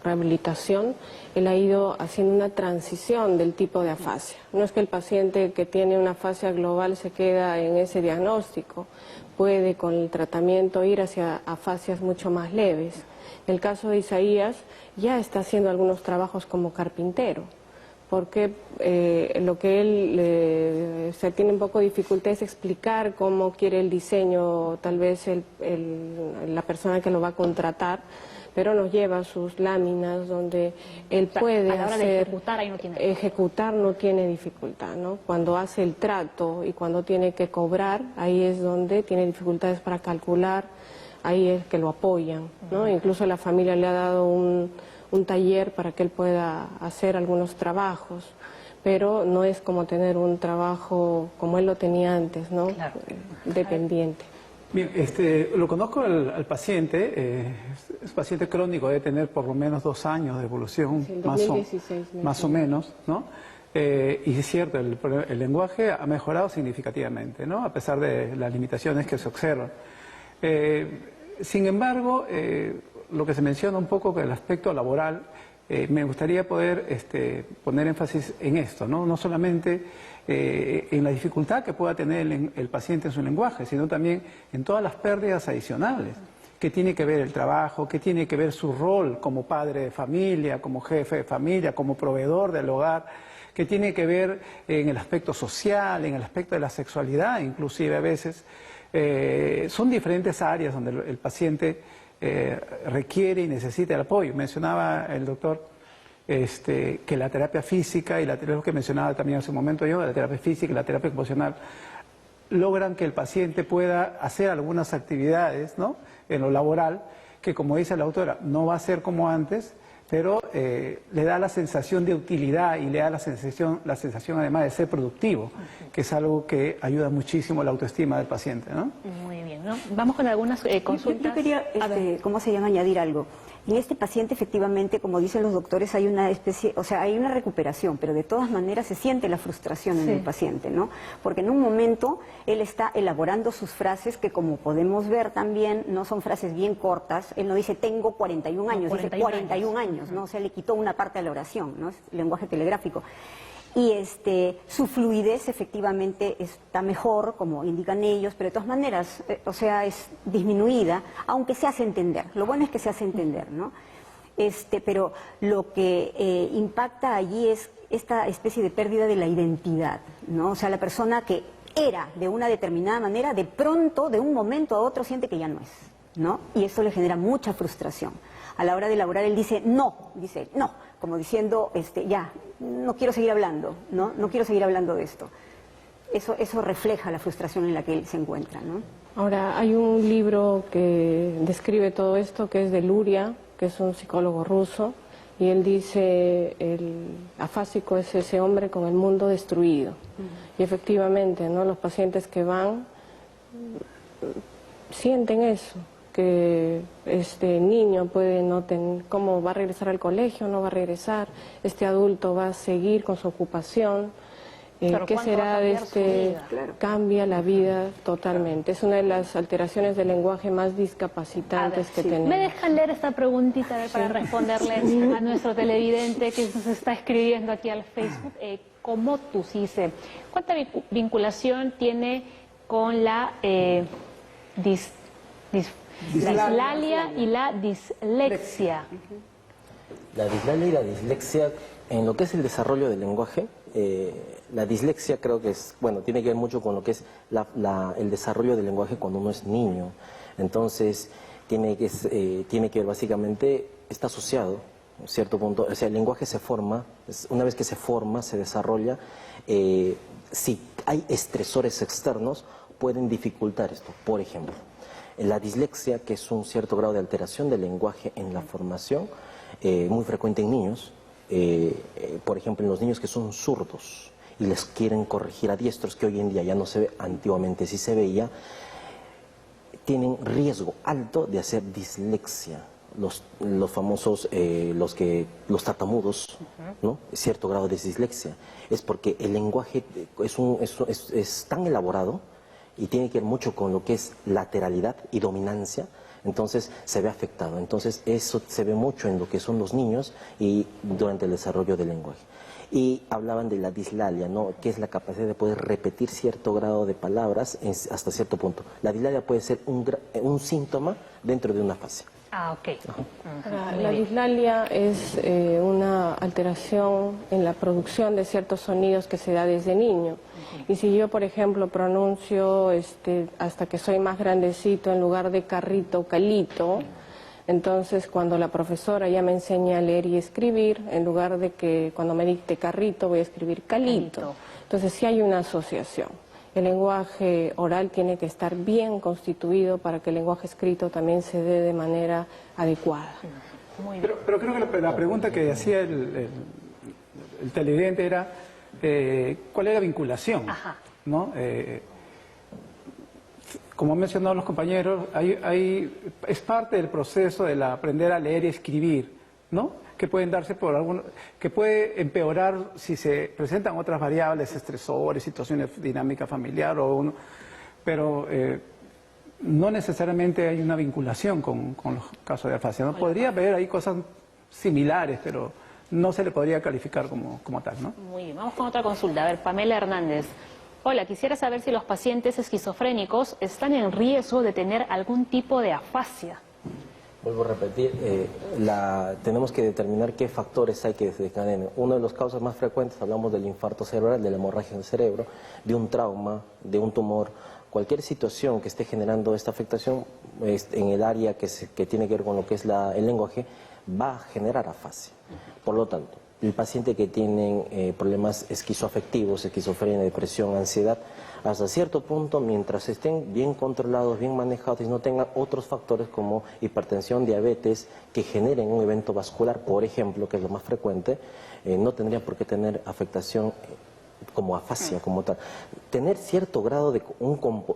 rehabilitación, él ha ido haciendo una transición del tipo de afasia. No es que el paciente que tiene una afasia global se queda en ese diagnóstico, puede con el tratamiento ir hacia afasias mucho más leves. En el caso de Isaías, ya está haciendo algunos trabajos como carpintero, porque lo que él se tiene un poco de dificultad es explicar cómo quiere el diseño, tal vez la persona que lo va a contratar, pero nos lleva sus láminas donde él puede a la hora hacer, de ejecutar, ahí no tiene ejecutar no tiene dificultad, ¿no? Cuando hace el trato y cuando tiene que cobrar, ahí es donde tiene dificultades para calcular, ahí es que lo apoyan, ¿no? Incluso la familia le ha dado un taller para que él pueda hacer algunos trabajos, pero no es como tener un trabajo como él lo tenía antes, ¿no? Claro. Dependiente. Bien, lo conozco al paciente, es paciente crónico, debe tener por lo menos 2 años de evolución, Sí, 2016, más o menos, ¿no? Y es cierto, el lenguaje ha mejorado significativamente, ¿no? A pesar de las limitaciones que se observan. Sin embargo, lo que se menciona un poco que el aspecto laboral, me gustaría poder poner énfasis en esto, ¿no? No solamente en la dificultad que pueda tener el paciente en su lenguaje, sino también en todas las pérdidas adicionales, que tiene que ver el trabajo, que tiene que ver su rol como padre de familia, como jefe de familia, como proveedor del hogar, que tiene que ver en el aspecto social, en el aspecto de la sexualidad, inclusive a veces. Son diferentes áreas donde el paciente requiere y necesita el apoyo. Mencionaba el doctor que la terapia física y lo que mencionaba también hace un momento yo, la terapia física y la terapia ocupacional logran que el paciente pueda hacer algunas actividades, ¿no?, en lo laboral, que como dice la autora, no va a ser como antes, pero le da la sensación de utilidad y le da la sensación además de ser productivo, que es algo que ayuda muchísimo a la autoestima del paciente, ¿no? Muy bien, ¿no? Vamos con algunas consultas. Yo quería, añadir algo. En este paciente, efectivamente, como dicen los doctores, hay una especie, o sea, hay una recuperación, pero de todas maneras se siente la frustración en el paciente, ¿no? Porque en un momento él está elaborando sus frases que, como podemos ver también, no son frases bien cortas. Él no dice tengo 41 años, dice 41 años, ¿no? O sea, le quitó una parte de la oración, ¿no? Es lenguaje telegráfico. Y su fluidez efectivamente está mejor, como indican ellos, pero de todas maneras, o sea, es disminuida, aunque se hace entender. Lo bueno es que se hace entender, ¿no? Pero lo que impacta allí es esta especie de pérdida de la identidad, ¿no? O sea, la persona que era de una determinada manera, de pronto, de un momento a otro, siente que ya no es, ¿no? Y eso le genera mucha frustración. A la hora de elaborar, él dice no, como diciendo, ya, no quiero seguir hablando, ¿no? No quiero seguir hablando de esto. Eso refleja la frustración en la que él se encuentra, ¿no? Ahora, hay un libro que describe todo esto, que es de Luria, que es un psicólogo ruso, y él dice, el afásico es ese hombre con el mundo destruido. Y efectivamente, ¿no?, los pacientes que van sienten eso, que este niño puede no tener, cómo va a regresar al colegio, no va a regresar, este adulto va a seguir con su ocupación, ¿qué será de Claro. Cambia la vida totalmente. Es una de las alteraciones del lenguaje más discapacitantes que tenemos. ¿Me dejan leer esta preguntita para responderle a nuestro televidente que nos está escribiendo aquí al Facebook? Como tú dice, ¿cuánta vinculación tiene con la dislalia y la dislexia? La dislalia y la dislexia, en lo que es el desarrollo del lenguaje, la dislexia creo que es, bueno, tiene que ver mucho con lo que es el desarrollo del lenguaje cuando uno es niño. Entonces, tiene que ver básicamente, está asociado, a cierto punto, o sea, el lenguaje se forma, una vez que se forma, se desarrolla, si hay estresores externos, pueden dificultar esto. Por ejemplo, la dislexia, que es un cierto grado de alteración del lenguaje en la formación, muy frecuente en niños, por ejemplo, en los niños que son zurdos y les quieren corregir a diestros, que hoy en día ya no se ve, antiguamente sí se veía, tienen riesgo alto de hacer dislexia. Los famosos, los tartamudos, ¿no? Cierto grado de dislexia. Es porque el lenguaje es tan elaborado y tiene que ver mucho con lo que es lateralidad y dominancia, entonces se ve afectado. Entonces eso se ve mucho en lo que son los niños y durante el desarrollo del lenguaje. Y hablaban de la dislalia, ¿no? Que es la capacidad de poder repetir cierto grado de palabras hasta cierto punto. La dislalia puede ser un síntoma dentro de una fase. Ah, ok. La dislalia es una alteración en la producción de ciertos sonidos que se da desde niño. Y si yo, por ejemplo, pronuncio hasta que soy más grandecito, en lugar de carrito, calito, entonces cuando la profesora ya me enseña a leer y escribir, en lugar de que cuando me dicte carrito voy a escribir calito. Entonces sí hay una asociación. El lenguaje oral tiene que estar bien constituido para que el lenguaje escrito también se dé de manera adecuada. Pero creo que la pregunta que hacía el televidente era ¿cuál es la vinculación? ¿No? Como han mencionado los compañeros, es parte del proceso de aprender a leer y escribir, ¿no? Que pueden darse que puede empeorar si se presentan otras variables, estresores, situaciones dinámica familiar pero no necesariamente hay una vinculación con los casos de afasia, ¿no? Podría haber ahí cosas similares, pero no se le podría calificar como tal, ¿no? Muy bien, vamos con otra consulta. A ver, Pamela Hernández. Hola, quisiera saber si los pacientes esquizofrénicos están en riesgo de tener algún tipo de afasia. Vuelvo a repetir, tenemos que determinar qué factores hay que desencadenen. Una de las causas más frecuentes, hablamos del infarto cerebral, de la hemorragia del cerebro, de un trauma, de un tumor, cualquier situación que esté generando esta afectación en el área que tiene que ver con lo que es el lenguaje, va a generar afasia. Por lo tanto, el paciente que tiene problemas esquizoafectivos, esquizofrenia, depresión, ansiedad, hasta cierto punto, mientras estén bien controlados, bien manejados y no tengan otros factores como hipertensión, diabetes, que generen un evento vascular, por ejemplo, que es lo más frecuente, no tendría por qué tener afectación como afasia, como tal. Tener cierto grado de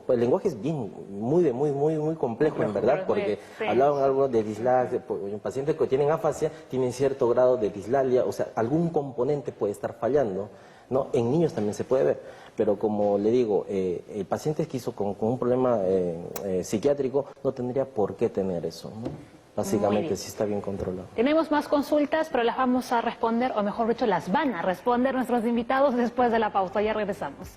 el lenguaje es muy complejo, en verdad, porque hablaban algo de dislalia, un paciente que tienen afasia tienen cierto grado de dislalia, o sea, algún componente puede estar fallando, ¿no? En niños también se puede ver, pero como le digo, el paciente esquizo con un problema psiquiátrico no tendría por qué tener eso, ¿no? Básicamente, si está bien controlado. Tenemos más consultas, pero las vamos a responder, o mejor dicho, las van a responder nuestros invitados después de la pausa. Ya regresamos.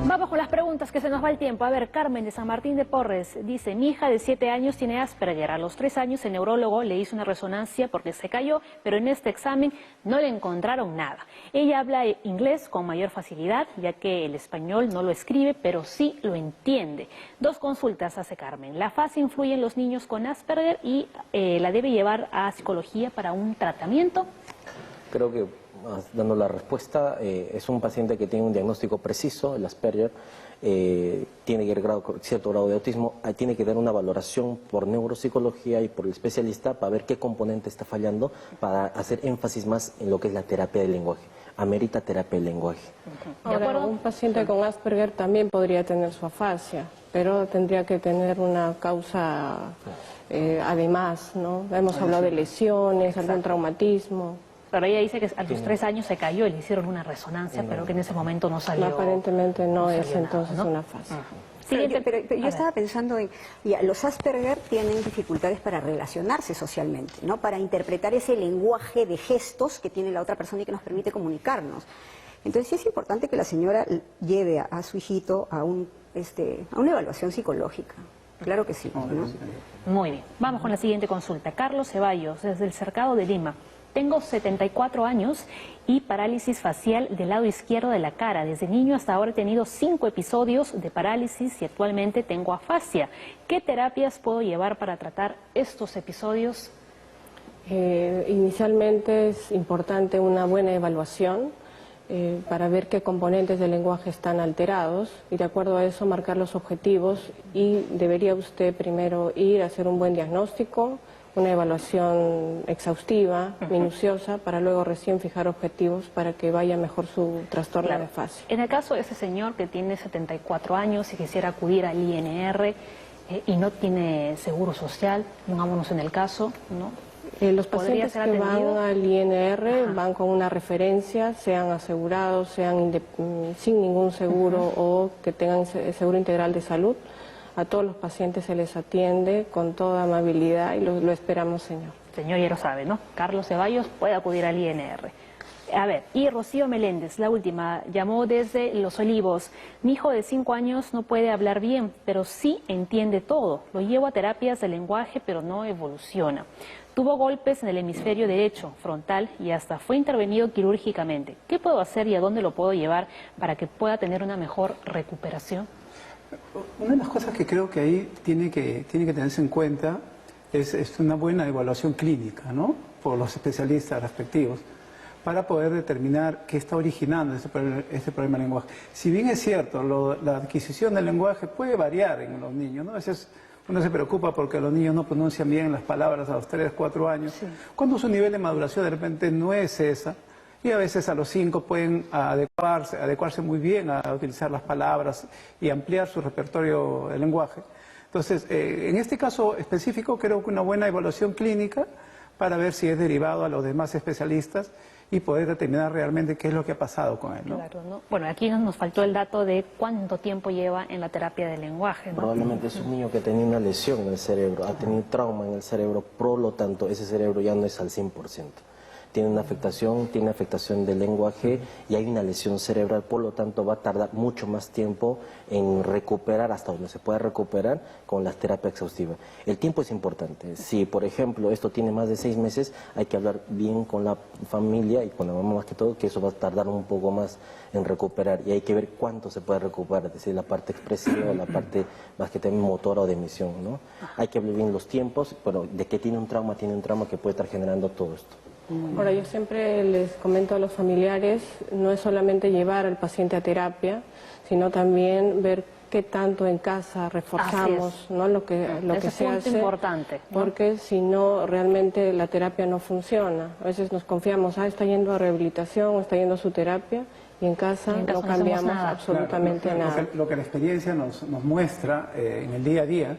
Vamos con las preguntas, que se nos va el tiempo. A ver, Carmen de San Martín de Porres dice: mi hija de 7 años tiene Asperger. A los 3 años el neurólogo le hizo una resonancia porque se cayó, pero en este examen no le encontraron nada. Ella habla inglés con mayor facilidad, ya que el español no lo escribe, pero sí lo entiende. 2 consultas hace Carmen. ¿La afasia influye en los niños con Asperger y la debe llevar a psicología para un tratamiento? Creo que, dando la respuesta, es un paciente que tiene un diagnóstico preciso, el Asperger, tiene cierto grado de autismo, tiene que dar una valoración por neuropsicología y por el especialista para ver qué componente está fallando, para hacer énfasis más en lo que es la terapia del lenguaje. Amerita terapia del lenguaje. Ahora, un paciente con Asperger también podría tener su afasia, pero tendría que tener una causa además, ¿no? Hemos hablado de lesiones, algún traumatismo. Pero ella dice que a los 3 años se cayó y le hicieron una resonancia, pero que en ese momento no salió. Aparentemente no es salió entonces nada, ¿no? una afasia. Siguiente. Pero yo estaba pensando en, ya, los Asperger tienen dificultades para relacionarse socialmente, ¿no? Para interpretar ese lenguaje de gestos que tiene la otra persona y que nos permite comunicarnos. Entonces sí es importante que la señora lleve a su hijito a una evaluación psicológica. Claro que sí, ¿no? Muy bien. Vamos con la siguiente consulta. Carlos Ceballos, desde el Cercado de Lima. Tengo 74 años y parálisis facial del lado izquierdo de la cara. Desde niño hasta ahora he tenido 5 episodios de parálisis y actualmente tengo afasia. ¿Qué terapias puedo llevar para tratar estos episodios? Inicialmente es importante una buena evaluación para ver qué componentes del lenguaje están alterados y de acuerdo a eso marcar los objetivos, y debería usted primero ir a hacer un buen diagnóstico, una evaluación exhaustiva, minuciosa, para luego recién fijar objetivos para que vaya mejor su trastorno de afasia. En el caso de ese señor que tiene 74 años y quisiera acudir al INR y no tiene seguro social, pongámonos en el caso, ¿no? Los pacientes que van al INR van con una referencia, sean asegurados, sean sin ningún seguro o que tengan seguro integral de salud. A todos los pacientes se les atiende con toda amabilidad y lo esperamos, señor. Señor ya lo sabe, ¿no? Carlos Ceballos puede acudir al INR. A ver, y Rocío Meléndez, la última, llamó desde Los Olivos. Mi hijo de 5 años no puede hablar bien, pero sí entiende todo. Lo llevo a terapias de lenguaje, pero no evoluciona. Tuvo golpes en el hemisferio derecho, frontal, y hasta fue intervenido quirúrgicamente. ¿Qué puedo hacer y a dónde lo puedo llevar para que pueda tener una mejor recuperación? Una de las cosas que creo que ahí tiene que tenerse en cuenta es una buena evaluación clínica, ¿no? Por los especialistas respectivos, para poder determinar qué está originando este problema del lenguaje. Si bien es cierto, la adquisición del lenguaje puede variar en los niños, ¿no? A veces uno se preocupa porque los niños no pronuncian bien las palabras a los 3, 4 años, cuando su nivel de maduración de repente no es esa, y a veces a los 5 pueden adecuarse muy bien a utilizar las palabras y ampliar su repertorio de lenguaje. Entonces, en este caso específico, creo que una buena evaluación clínica para ver si es derivado a los demás especialistas y poder determinar realmente qué es lo que ha pasado con él, ¿no? Claro, ¿no? Bueno, aquí nos faltó el dato de cuánto tiempo lleva en la terapia del lenguaje, ¿no? Probablemente es un niño que tenía una lesión en el cerebro, ha tenido trauma en el cerebro, por lo tanto ese cerebro ya no es al 100%. Tiene afectación del lenguaje y hay una lesión cerebral, por lo tanto va a tardar mucho más tiempo en recuperar, hasta donde se pueda recuperar con las terapias exhaustivas. El tiempo es importante. Si, por ejemplo, esto tiene más de 6 meses, hay que hablar bien con la familia y con la mamá más que todo, que eso va a tardar un poco más en recuperar y hay que ver cuánto se puede recuperar, es decir, la parte expresiva, la parte más que también motora o de emisión, ¿no? Hay que ver bien los tiempos, pero de que tiene un trauma que puede estar generando todo esto. Ahora, yo siempre les comento a los familiares, no es solamente llevar al paciente a terapia, sino también ver qué tanto en casa reforzamos, ¿no? lo que se hace, importante, ¿no? Porque si no, realmente la terapia no funciona. A veces nos confiamos, está yendo a rehabilitación o está yendo a su terapia, y en casa no cambiamos absolutamente nada. Lo que la experiencia nos muestra en el día a día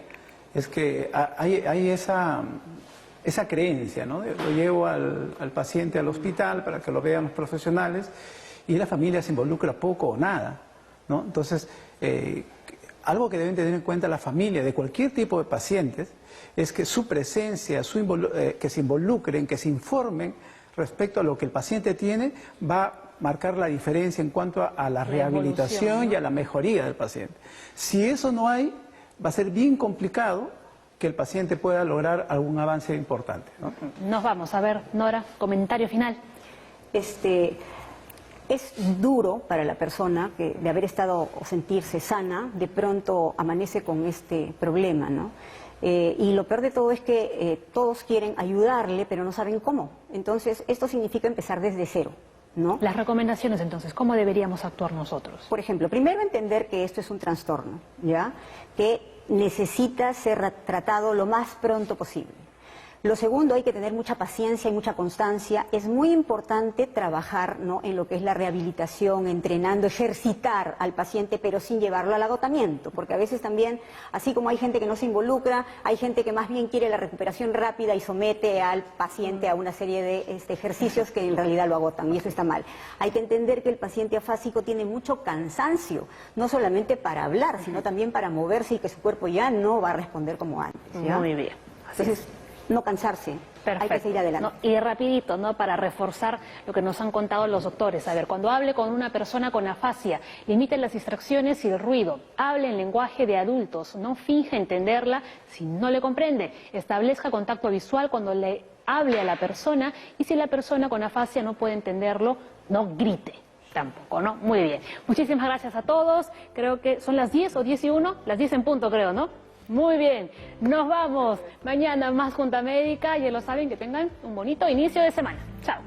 es que hay esa creencia, ¿no? Lo llevo al paciente al hospital para que lo vean los profesionales y la familia se involucra poco o nada, ¿no? Entonces, algo que deben tener en cuenta la familia de cualquier tipo de pacientes es que su presencia, que se involucren, que se informen respecto a lo que el paciente tiene, va a marcar la diferencia en cuanto a la rehabilitación, ¿no? Y a la mejoría del paciente. Si eso no hay, va a ser bien complicado que el paciente pueda lograr algún avance importante, ¿no? Nos vamos a ver, Nora, comentario final. Es duro para la persona que de haber estado o sentirse sana, de pronto amanece con este problema, ¿no? Y lo peor de todo es que todos quieren ayudarle, pero no saben cómo. Entonces, esto significa empezar desde cero, ¿no? Las recomendaciones, entonces, ¿cómo deberíamos actuar nosotros? Por ejemplo, primero entender que esto es un trastorno, ¿ya? Que necesita ser tratado lo más pronto posible. Lo segundo, hay que tener mucha paciencia y mucha constancia. Es muy importante trabajar, ¿no?, en lo que es la rehabilitación, entrenando, ejercitar al paciente, pero sin llevarlo al agotamiento, porque a veces también, así como hay gente que no se involucra, hay gente que más bien quiere la recuperación rápida y somete al paciente a una serie de ejercicios que en realidad lo agotan, y eso está mal. Hay que entender que el paciente afásico tiene mucho cansancio, no solamente para hablar, sino también para moverse, y que su cuerpo ya no va a responder como antes, ¿ya? Muy bien. Entonces, no cansarse, Perfecto. hay que seguir adelante. No, y rapidito, ¿no?, para reforzar lo que nos han contado los doctores. A ver, cuando hable con una persona con afasia, limite las distracciones y el ruido. Hable en lenguaje de adultos, no finja entenderla si no le comprende. Establezca contacto visual cuando le hable a la persona, y si la persona con afasia no puede entenderlo, no grite tampoco, ¿no? Muy bien. Muchísimas gracias a todos. Creo que son las 10 o 10 y 1, las 10 en punto, creo, ¿no? Muy bien, nos vamos. Mañana más Junta Médica, ya lo saben, que tengan un bonito inicio de semana. Chao.